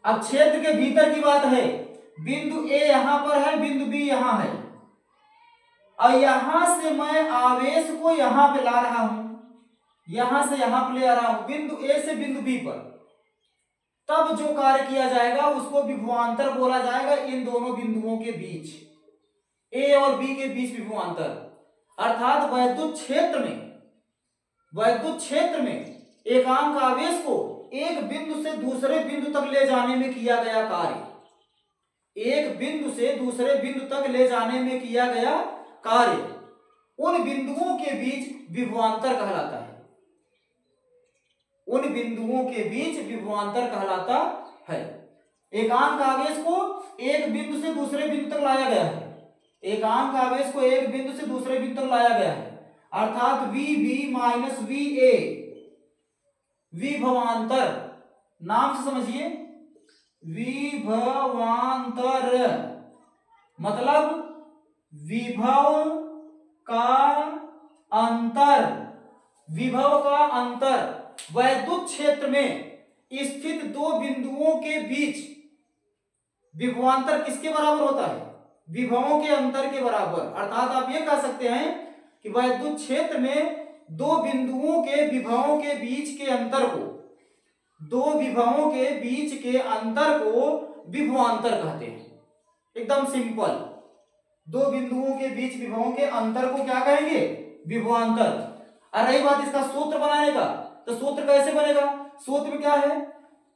अब क्षेत्र के भीतर की बात है, बिंदु A यहां पर है, बिंदु B यहां है, और यहां से मैं आवेश को यहां पे ला रहा हूं, यहां से यहां पे ले आ रहा हूं, बिंदु A से बिंदु B पर। तब जो कार्य किया जाएगा उसको विभवांतर बोला जाएगा। इन दोनों बिंदुओं के बीच, A और B के बीच विभवांतर। अर्थात वैद्युत क्षेत्र में एकांक आवेश को एक बिंदु से दूसरे बिंदु तक ले जाने में किया गया कार्य, एक बिंदु से दूसरे बिंदु तक ले जाने में किया गया कार्य, उन बिंदुओं के बीच विभवांतर कहलाता है। उन बिंदुओं के बीच विभवांतर कहलाता है। एकांक आवेश को एक बिंदु से दूसरे बिंदु तक लाया गया है। एकांक आवेश को एक बिंदु से दूसरे बिंदु तक लाया गया है। अर्थात VB माइनस VA विभवांतर, नाम से समझिए, विभवांतर मतलब विभव का अंतर। विभव का अंतर वैद्युत क्षेत्र में स्थित दो बिंदुओं के बीच विभवांतर किसके बराबर होता है? विभवों के अंतर के बराबर। अर्थात आप ये कह सकते हैं कि वैद्युत क्षेत्र में दो बिंदुओं के विभवों के बीच के अंतर को, दो विभवों के बीच के अंतर को विभवांतर कहते हैं। एकदम सिंपल। दो बिंदुओं के बीच विभवों के अंतर को क्या कहेंगे? विभवांतर। और रही बात इसका सूत्र बनाने का, तो सूत्र कैसे बनेगा? सूत्र में क्या है,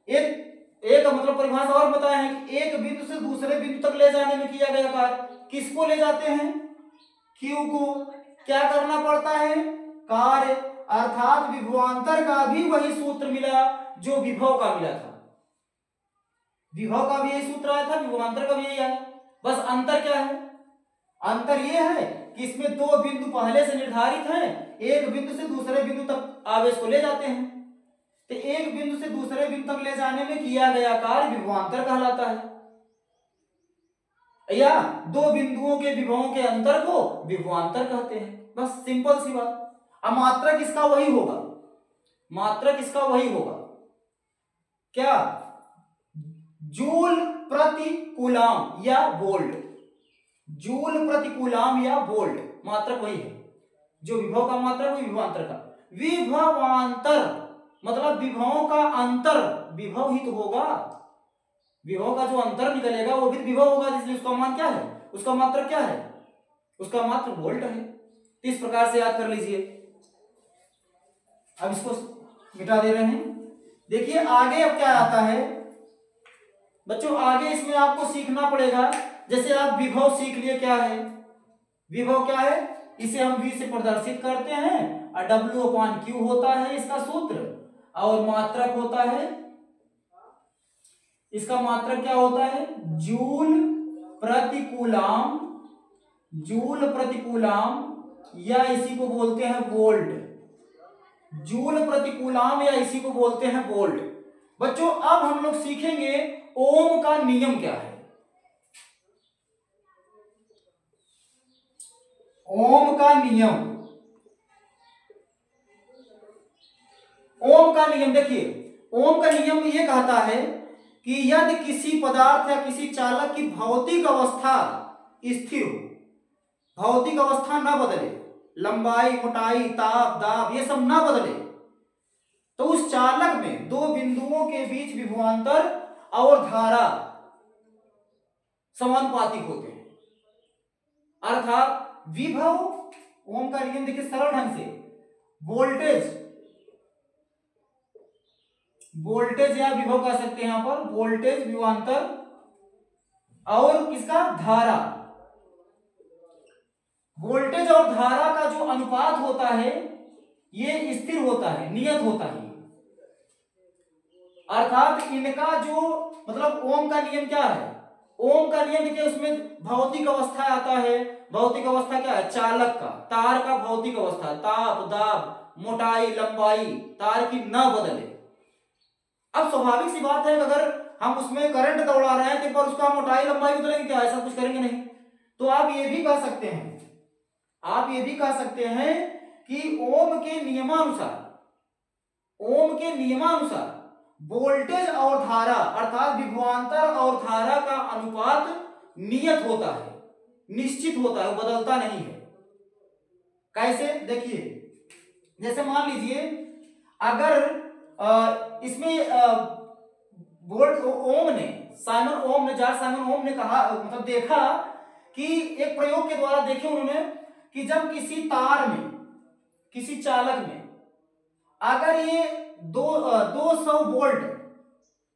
एक एक मतलब परिभाषा और बताया है कि एक बिंदु से दूसरे बिंदु तक ले जाने में किया गया कार्य। किसको ले जाते हैं? Q को। क्या करना पड़ता है? कार्य। अर्थात विभवांतर का भी वही सूत्र मिला जो विभव का मिला था। विभव का भी यही सूत्र आया था, विभवांतर का भी यही आया। बस अंतर क्या है? अंतर यह है कि इसमें दो बिंदु पहले से निर्धारित हैं, एक बिंदु से दूसरे बिंदु तक आवेश को ले जाते हैं। तो एक बिंदु से दूसरे बिंदु तक ले जाने में किया गया कार्य विभवांतर कहलाता है, या दो बिंदुओं के विभवों के अंतर को विभवांतर कहते हैं। बस सिंपल सी बात। अब मात्रक इसका वही होगा, मात्रक इसका वही होगा क्या? जूल प्रति कूलाम या वोल्ट। जूल प्रति कूलाम या वोल्ट, मात्रक वही है। जो विभव का मात्रक वही विभवांतर का। विभवांतर मतलब विभवों का अंतर, विभव ही तो होगा। विभव का जो अंतर निकलेगा वो भी विभव होगा, इसलिए उसका मान क्या है? उसका मात्रक क्या है? उसका मात्रक वोल्ट है। इस प्रकार से याद कर लीजिए। अब इसको मिटा दे रहे हैं। देखिए आगे अब क्या आता है बच्चों, आगे इसमें आपको सीखना पड़ेगा। जैसे आप विभव सीख लिए, क्या है विभव? क्या है? इसे हम V से प्रदर्शित करते हैं और W/Q होता है इसका सूत्र, और मात्रक होता है, इसका मात्रक क्या होता है? जूल प्रति कूलाम। जूल प्रति कूलाम या इसी को बोलते हैं वोल्ट। जूल प्रति कूलाम या इसी को बोलते हैं वोल्ट। बच्चों अब हम लोग सीखेंगे ओम का नियम क्या है। ओम का नियम। ओम का नियम देखिए, ओम का नियम ये कहता है कि यदि किसी पदार्थ या किसी चालक की भौतिक अवस्था स्थिर हो, भौतिक अवस्था ना बदले, लंबाई, मोटाई, ताप, दाब ये सब ना बदले, तो उस चालक में दो बिंदुओं के बीच विभवांतर और धारा समानुपातिक होते हैं। अर्थात विभव, ओम का नियम देखिए सरल ढंग से, वोल्टेज, वोल्टेज या विभव कह सकते हैं यहां पर, वोल्टेज विभवांतर और किसका? धारा। वोल्टेज और धारा का जो अनुपात होता है ये स्थिर होता है, नियत होता है। अर्थात इनका जो मतलब ओम का नियम क्या है? ओम का नियम देखिए उसमें भौतिक अवस्था आता है। भौतिक अवस्था क्या है? चालक का, तार का भौतिक अवस्था, ताप, दाब, मोटाई, लंबाई तार की न बदले। अब स्वाभाविक सी बात है कि अगर हम उसमें करंट दौड़ा रहे हैं तो पर उसका मोटाई लंबाई बदलेंगे क्या? ऐसा कुछ करेंगे नहीं। तो आप ये भी कह सकते हैं, आप ये भी कह सकते हैं कि ओम के नियमानुसार, ओम के नियमानुसार वोल्टेज और धारा अर्थात विभवांतर और धारा का अनुपात नियत होता है, निश्चित होता है, बदलता नहीं है। कैसे? देखिए जैसे मान लीजिए अगर इसमें वोल्ट ओम ने, साइमन ओम ने, जॉर्ज साइमन ओम ने कहा, मतलब देखा कि एक प्रयोग के द्वारा देखे उन्होंने कि जब किसी तार में, किसी चालक में अगर ये 200 वोल्ट,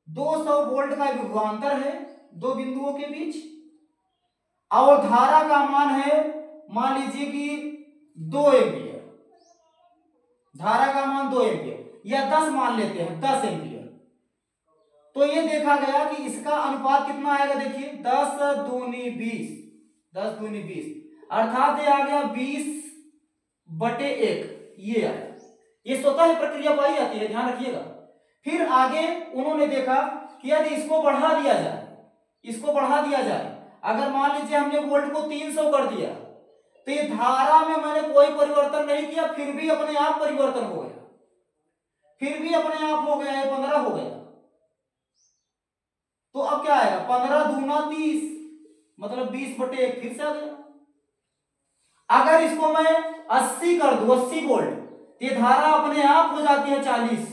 200 वोल्ट का विभवांतर है दो बिंदुओं के बीच, और धारा का मान है मान लीजिए कि 2 एम्पियर, धारा का मान 2 एम्पियर या 10 मान लेते हैं, 10 एम्पियर, तो ये देखा गया कि इसका अनुपात कितना आएगा? देखिए 10 दूनी 20, 10 दूनी 20 अर्थात ये आ गया 20/1, ये आया। ये स्वतः ही प्रक्रिया पाई जाती है, ध्यान रखिएगा। फिर आगे उन्होंने देखा कि यदि इसको बढ़ा दिया जाए, इसको बढ़ा दिया जाए, अगर मान लीजिए हमने वोल्ट को 300 कर दिया तो ये धारा में मैंने कोई परिवर्तन नहीं किया, फिर भी अपने आप परिवर्तन हो गया, फिर भी अपने आप हो गया, 15 हो गया। तो अब क्या आएगा? 15 दूना 30 मतलब 20/1 फिर से आ गया। अगर इसको मैं 80 कर दूं, 80 वोल्ट, तो ये धारा अपने आप हो जाती है 40,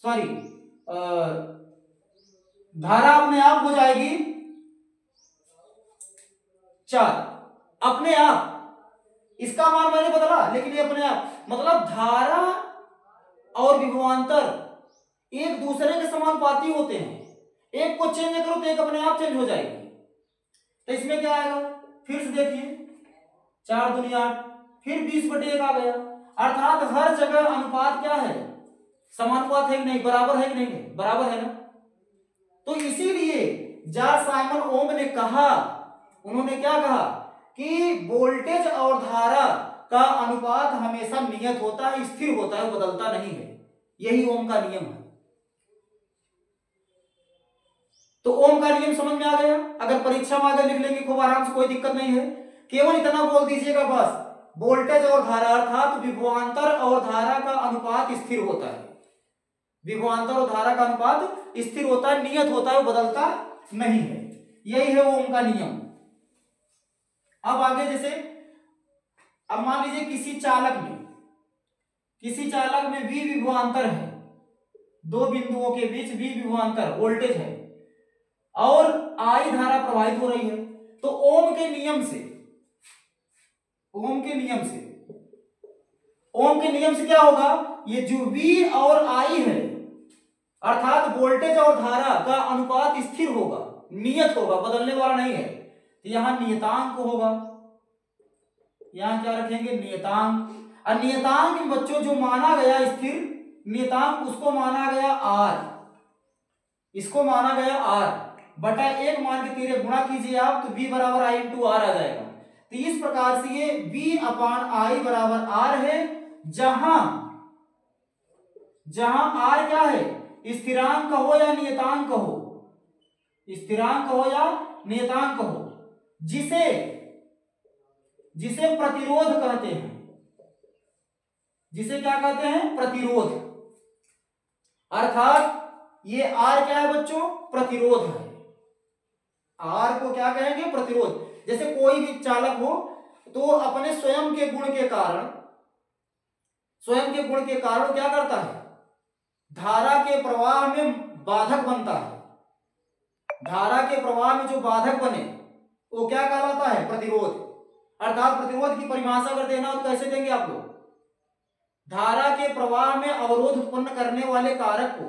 सॉरी धारा अपने आप हो जाएगी 4 अपने आप, इसका मान मैंने बदला लेकिन ये अपने आप, मतलब धारा और विभवांतर एक दूसरे के समानुपाती होते हैं। एक को चेंज करो तो एक अपने आप चेंज हो जाएगी। तो इसमें क्या आएगा, फिर से देखिए 4 दूनी 8, फिर 20/1 आ गया। अर्थात हर जगह अनुपात क्या है, समानुपात है कि नहीं, बराबर है कि नहीं है, बराबर है ना। तो इसीलिए जॉर्ज साइमन ओम ने कहा, उन्होंने क्या कहा कि वोल्टेज और धारा का अनुपात हमेशा नियत होता है, स्थिर होता है, बदलता नहीं है। यही ओम का नियम है। तो ओम का नियम समझ में आ गया। अगर परीक्षा में आगे लिख लेंगे खूब आराम से, कोई दिक्कत नहीं है। केवल इतना बोल दीजिएगा बस, वोल्टेज और धारा अर्थात विभवांतर और धारा का अनुपात स्थिर होता है। विभवांतर और धारा का अनुपात स्थिर होता है, नियत होता है, बदलता नहीं है। यही है ओम का नियम। अब आगे जैसे, अब मान लीजिए किसी चालक में V विभवांतर है, दो बिंदुओं के बीच V विभवांतर वोल्टेज है और I धारा प्रवाहित हो रही है। तो ओम के नियम से क्या होगा, ये जो V और I है अर्थात वोल्टेज और धारा का अनुपात स्थिर होगा, नियत होगा, बदलने वाला नहीं है। तो यहां नियतांक होगा, यहां क्या रखेंगे, नियतांक। और नियतांक बच्चों जो माना गया स्थिर नियतांक, उसको माना गया R, इसको माना गया R बटा 1 मान के 13 गुणा कीजिए आप, तो V बराबर I इंटू R आ जाएगा। तो इस प्रकार से ये V अपान I बराबर R है, जहां R क्या है, स्थिरांक कहो या नियतांक कहो, स्थिरांक हो या नियतांक हो, जिसे प्रतिरोध कहते हैं, जिसे क्या कहते हैं, प्रतिरोध। अर्थात ये R क्या है बच्चों, प्रतिरोध है। R को क्या कहेंगे, प्रतिरोध। जैसे कोई भी चालक हो तो अपने स्वयं के गुण के कारण क्या करता है, धारा के प्रवाह में बाधक बनता है। धारा के प्रवाह में जो बाधक बने वो क्या कहलाता है, प्रतिरोध। अर्थात प्रतिरोध की परिभाषा अगर देना हो तो कैसे देंगे आप लोग, धारा के प्रवाह में अवरोध उत्पन्न करने वाले कारक को,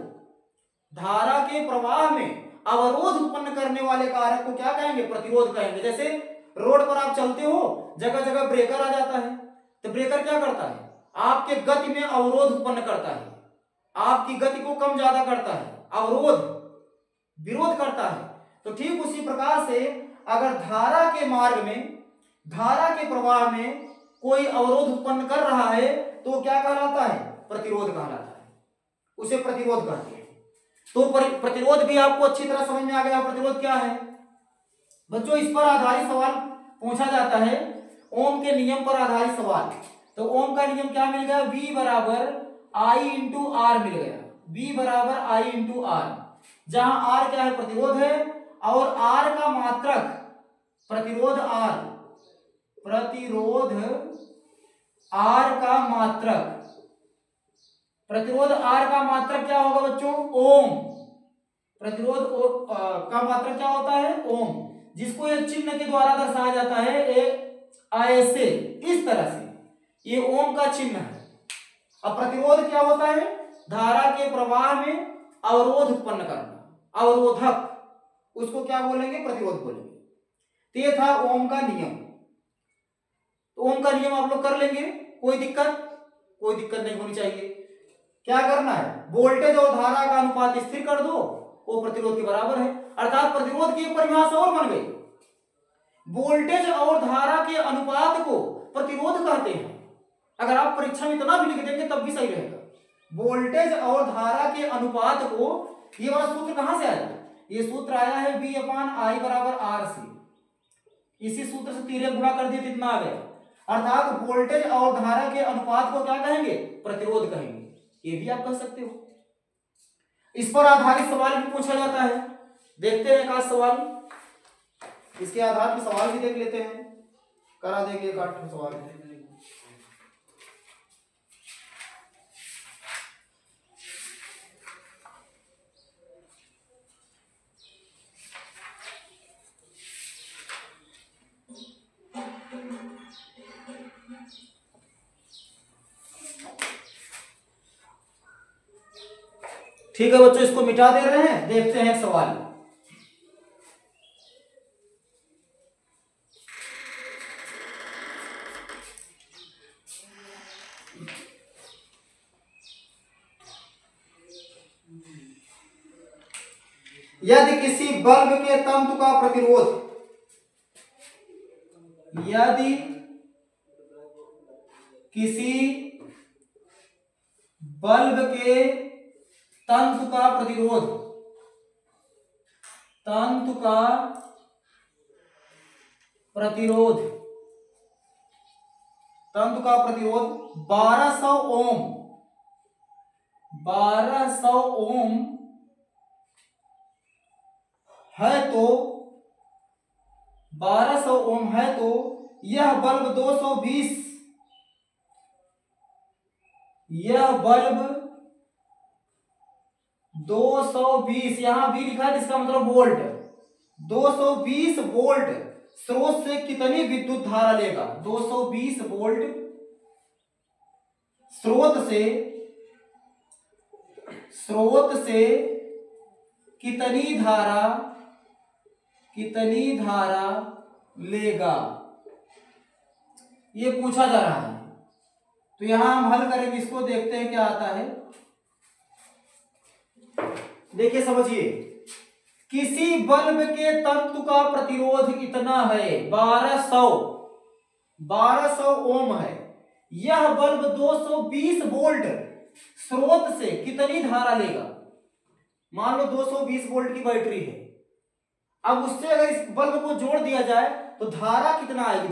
धारा के प्रवाह में अवरोध उत्पन्न करने वाले कारक को क्या कहेंगे, प्रतिरोध कहेंगे। जैसे रोड पर आप चलते हो, जगह जगह ब्रेकर आ जाता है, तो ब्रेकर क्या करता है, आपके गति में अवरोध उत्पन्न करता है, आपकी गति को कम ज्यादा करता है, अवरोध विरोध करता है। तो ठीक उसी प्रकार से अगर धारा के मार्ग में, धारा के प्रवाह में कोई अवरोध उत्पन्न कर रहा है तो क्या कहलाता है, प्रतिरोध कहलाता है, उसे प्रतिरोध कहते हैं। तो प्रतिरोध भी आपको अच्छी तरह समझ में आ गया, प्रतिरोध क्या है बच्चों। इस पर आधारित सवाल पूछा जाता है, ओम के नियम पर आधारित सवाल। तो ओम का नियम क्या मिल गया, V बराबर I इंटू आर मिल गया, V बराबर I इंटू आर, जहां R क्या है, प्रतिरोध है, और R का मात्रक, प्रतिरोध R का मात्रक, प्रतिरोध R का मात्रक क्या होगा बच्चों, ओम। प्रतिरोध का मात्रक क्या होता है, ओम, जिसको एक चिन्ह के द्वारा दर्शाया जाता है, ऐसे, इस तरह से, ये ओम का चिन्ह है। अब प्रतिरोध क्या होता है, धारा के प्रवाह में अवरोध उत्पन्न करना, अवरोधक, उसको क्या बोलेंगे, प्रतिरोध बोलेंगे। तो ये था ओम का नियम। तो ओम का नियम आप लोग कर लेंगे, कोई दिक्कत नहीं होनी चाहिए। क्या करना है, वोल्टेज और धारा का अनुपात स्थिर कर दो, वो प्रतिरोध के बराबर है। अर्थात प्रतिरोध की एक परिभाषा और बन गई, वोल्टेज और धारा के अनुपात को प्रतिरोध कहते हैं। अगर आप परीक्षा में इतना भी लिख देंगे तब भी सही रहेगा, वोल्टेज और धारा के अनुपात को। ये वाला सूत्र कहां से आया, ये सूत्र आया है V अपान I बराबर R से, इसी सूत्र से 13 गुणा कर दिए तो इतना आ गया। अर्थात वोल्टेज और धारा के अनुपात को क्या कहेंगे, प्रतिरोध कहेंगे, ये भी आप कह सकते हो। इस पर आधारित सवाल भी पूछा जाता है, देखते हैं एक आध सवाल, इसके आधार पर सवाल भी देख लेते हैं, करा देंगे एक आठ सवाल। ठीक है बच्चों, इसको मिटा दे रहे हैं। देखते हैं एक सवाल। यदि किसी बल्ब के तंतु का प्रतिरोध, यदि किसी बल्ब के तंतु का प्रतिरोध, तंतु का प्रतिरोध, तंतु का प्रतिरोध 1200 ओम, 1200 ओम है तो, 1200 ओम है तो यह बल्ब 220, यह बल्ब 220, यहां भी लिखा है इसका मतलब वोल्ट, 220 वोल्ट स्रोत से कितनी विद्युत धारा लेगा? 220 वोल्ट स्रोत से कितनी धारा लेगा, ये पूछा जा रहा है। तो यहां हम हल करेंगे इसको, देखते हैं क्या आता है। देखिए समझिए, किसी बल्ब के तंतु का प्रतिरोध इतना है 1200 ओम है, यह बल्ब 220 वोल्ट स्रोत से कितनी धारा लेगा? मान लो 220 वोल्ट की बैटरी है, अब उससे अगर इस बल्ब को जोड़ दिया जाए तो धारा कितना आएगी?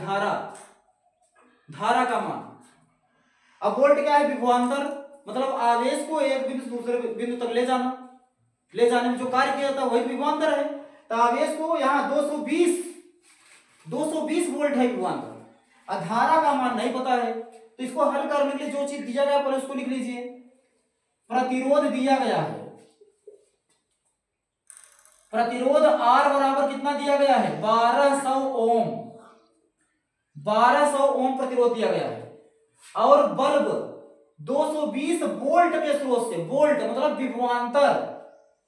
धारा का मान। अब वोल्ट क्या है? विभवांतर, मतलब आवेश को एक बिंदु से दूसरे बिंदु तक ले जाने में जो कार्य किया जाता है वही विभवांतर है। तो आवेश को यहाँ 220 वोल्ट है विभवांतर, और धारा का मान नहीं पता है। तो इसको हल करने के लिए जो चीज दिया गया पहले उसको लिख लीजिए। प्रतिरोध दिया गया है, प्रतिरोध R बराबर कितना दिया गया है? 1200 ओम, 1200 ओम प्रतिरोध दिया गया है, और बल्ब 220 वोल्ट के स्रोत से, वोल्ट मतलब विभवांतर,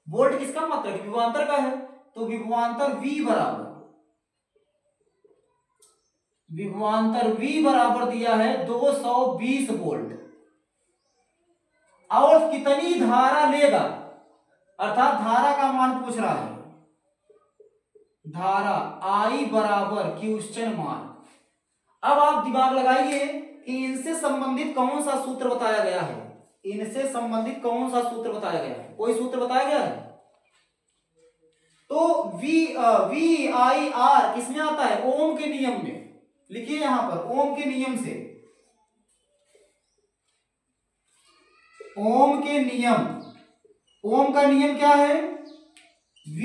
वोल्ट किसका मात्रक? विभवांतर का है, तो विभवांतर V बराबर दिया है 220 वोल्ट, और कितनी धारा लेगा, अर्थात धारा का मान पूछ रहा है। धारा I बराबर क्वेश्चन मार्क। अब आप दिमाग लगाइए कि इनसे संबंधित कौन सा सूत्र बताया गया है, इनसे संबंधित कौन सा सूत्र बताया गया है? कोई सूत्र बताया गया है? तो VIR किसमें आता है? ओम के नियम में। लिखिए यहां पर, ओम के नियम से, ओम के नियम, ओम का नियम क्या है? V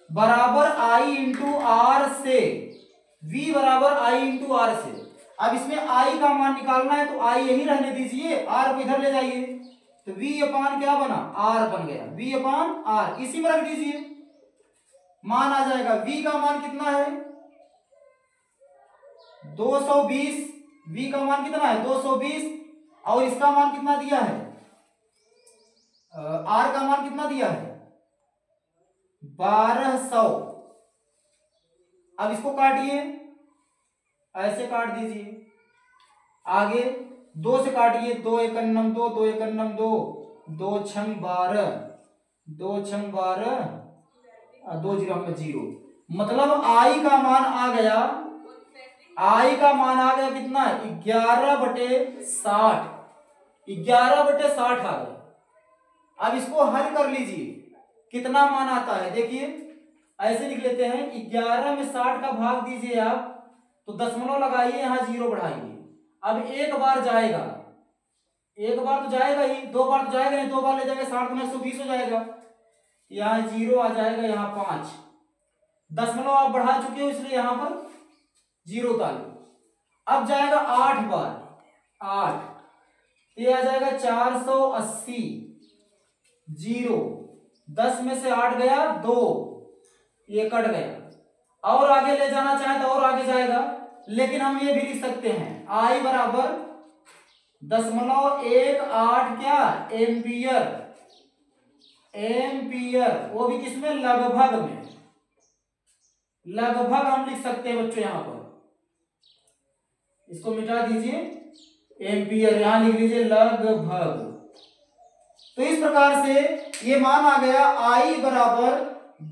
बराबर I इंटू आर से, V बराबर I इंटू आर से। अब इसमें I का मान निकालना है तो I यही रहने दीजिए, R को इधर ले जाइए, तो V अपान क्या बना? R बन गया, V अपान R इसी में रख दीजिए, मान आ जाएगा। V का मान कितना है? 220, V का मान कितना है? 220, और इसका मान कितना दिया है? R का मान कितना दिया है? 1200। अब इसको काटिए, ऐसे काट दीजिए, आगे 2 से काटिए, 2 एकन्नम 2, 2 एकन्नम 2, 2 छंग 12, 2 छंग 12, 2 जीरो में 0, मतलब I का मान आ गया, I का मान आ गया कितना? 11/60, 11/60 आ गया। अब इसको हल कर लीजिए, कितना मान आता है? देखिए ऐसे लिख लेते हैं, 11 में 60 का भाग दीजिए आप, तो दशमलव लगाइए, यहां 0 बढ़ाइए। अब एक बार जाएगा, एक बार तो जाएगा ही, 2 बार तो जाएगा नहीं, 2 बार ले जाएगा 60 में 120 हो जाएगा, यहाँ 0 आ जाएगा, यहाँ 5 दशमलव आप बढ़ा चुके हो इसलिए यहां पर 0 उतारिए। अब जाएगा 8 बार, 8, ये आ जाएगा 480, 0, 10 में से 8 गया 2, ये कट गया। और आगे ले जाना चाहे तो और आगे जाएगा, लेकिन हम ये भी लिख सकते हैं I बराबर 0.18 क्या? एम्पियर, एम्पियर, वो भी किसमें, लगभग में, लगभग हम लिख सकते हैं बच्चों यहां पर, इसको मिटा दीजिए, एम्पियर यहां लिख लीजिए लगभग। तो इस प्रकार से ये मान आ गया I बराबर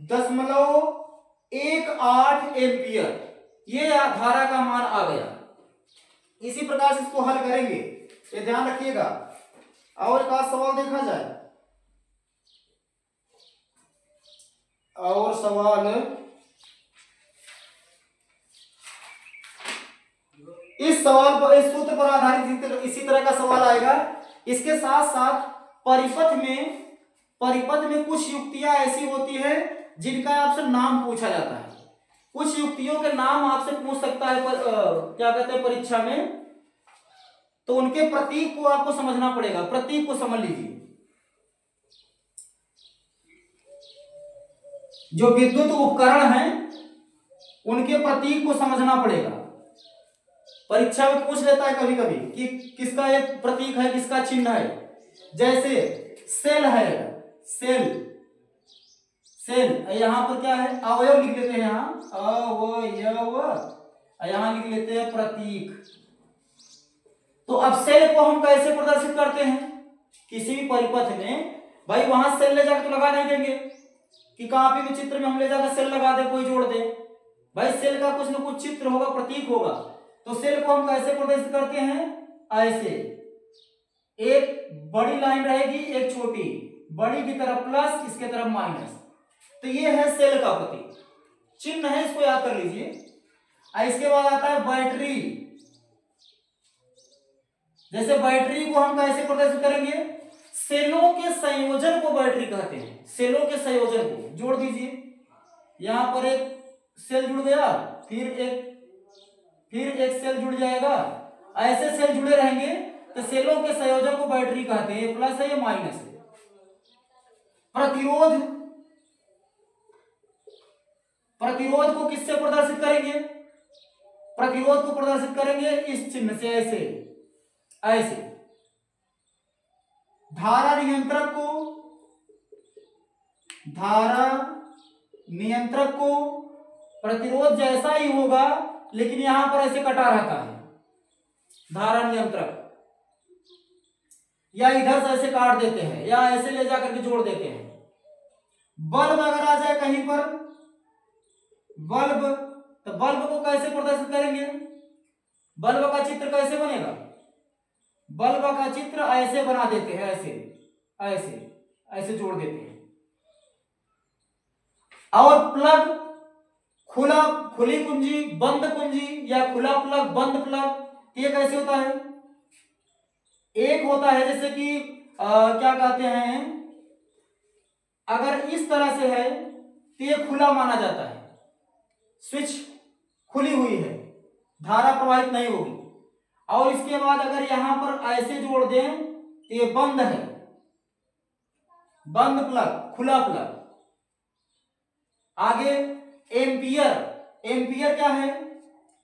0.18 एम्पियर, ये धारा का मान आ गया। इसी प्रकार से इसको हल करेंगे, ये ध्यान रखिएगा। और एक आध सवाल देखा जाए, और सवाल इस सवाल पर, इस सूत्र पर आधारित इसी तरह का सवाल आएगा। इसके साथ साथ परिपथ में कुछ युक्तियां ऐसी होती है जिनका आपसे नाम पूछा जाता है। कुछ युक्तियों के नाम आपसे पूछ सकता है क्या कहते हैं परीक्षा में, तो उनके प्रतीक को आपको समझना पड़ेगा। प्रतीक को समझ लीजिए, जो विद्युत उपकरण हैं उनके प्रतीक को समझना पड़ेगा। परीक्षा में पूछ लेता है कभी कभी कि किसका एक प्रतीक है, किसका चिन्ह है। जैसे सेल है, सेल यहां पर क्या है, अवयव लिख लेते हैं, यहां अवयव, यहां लिख लेते हैं प्रतीक। तो अब सेल को हम कैसे प्रदर्शित करते हैं, किसी भी परिपथ में भाई वहां सेल ले जाकर तो लगा नहीं देंगे कि कॉपी में चित्र में हम ले जाकर सेल लगा दे, कोई जोड़ दे। भाई सेल का कुछ ना कुछ चित्र होगा, प्रतीक होगा। तो सेल को हम कैसे प्रदर्शित करते हैं, ऐसे, एक बड़ी लाइन रहेगी, एक छोटी, बड़ी की तरफ प्लस, इसके तरफ माइनस। तो ये है सेल का प्रतीक, चिन्ह है, इसको याद कर लीजिए। इसके बाद आता है बैटरी। जैसे बैटरी को हम कैसे प्रदर्शित करेंगे, सेलों के संयोजन को बैटरी कहते हैं। सेलों के संयोजन को जोड़ दीजिए, यहां पर एक सेल जुड़ गया, फिर एक सेल जुड़ जाएगा, ऐसे सेल जुड़े रहेंगे। तो सेलों के संयोजन को बैटरी कहते हैं। ये प्लस है, ये माइनस है। प्रतिरोध को किससे प्रदर्शित करेंगे, प्रतिरोध को प्रदर्शित करेंगे इस चिन्ह से, ऐसे। धारा नियंत्रक को प्रतिरोध जैसा ही होगा, लेकिन यहां पर ऐसे कटा रहता है धारा नियंत्रक, या इधर से ऐसे काट देते हैं, या ऐसे ले जाकर के जोड़ देते हैं। बल्ब अगर आ जाए कहीं पर, बल्ब, तो बल्ब को कैसे प्रदर्शित करेंगे, बल्ब का चित्र कैसे बनेगा, बल्ब का चित्र ऐसे बना देते हैं, ऐसे जोड़ देते हैं। और प्लग, खुली कुंजी, बंद कुंजी, या खुला प्लग, बंद प्लग, ये कैसे होता है, एक होता है जैसे कि क्या कहते हैं, अगर इस तरह से है तो ये खुला माना जाता है, स्विच खुली हुई है, धारा प्रवाहित नहीं होगी। और इसके बाद अगर यहां पर ऐसे जोड़ दें तो ये बंद है, बंद प्लग, खुला प्लग। आगे एम्पियर क्या है,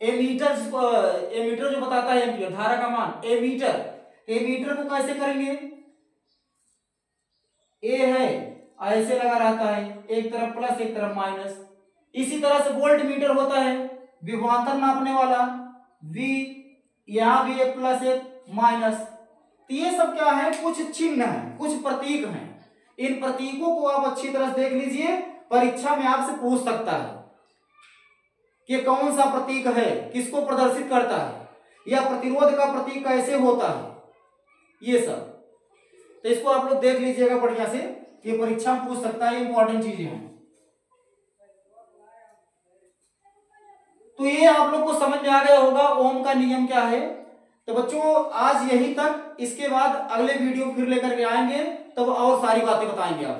एमीटर जो बताता है एम्पियर, धारा का मान, एमीटर को कैसे करेंगे, ए है, ऐसे लगा रहता है, एक तरफ प्लस एक तरफ माइनस। इसी तरह से वोल्ट मीटर होता है, विभवांतर नापने वाला, वी, यहां भी एक प्लस एक माइनस। तो ये सब क्या है, कुछ चिन्ह है, कुछ प्रतीक हैं। इन प्रतीकों को आप अच्छी तरह से देख लीजिए, परीक्षा में आपसे पूछ सकता है कि कौन सा प्रतीक है, किसको प्रदर्शित करता है, या प्रतिरोध का प्रतीक कैसे होता है, ये सब। तो इसको आप लोग देख लीजिएगा बढ़िया से, ये परीक्षा में पूछ सकता है, इंपॉर्टेंट चीजें हैं। तो ये आप लोग को समझ में आ गया होगा ओम का नियम क्या है। तो बच्चों आज यही तक, इसके बाद अगले वीडियो फिर लेकर के आएंगे, तब और सारी बातें बताएंगे आप।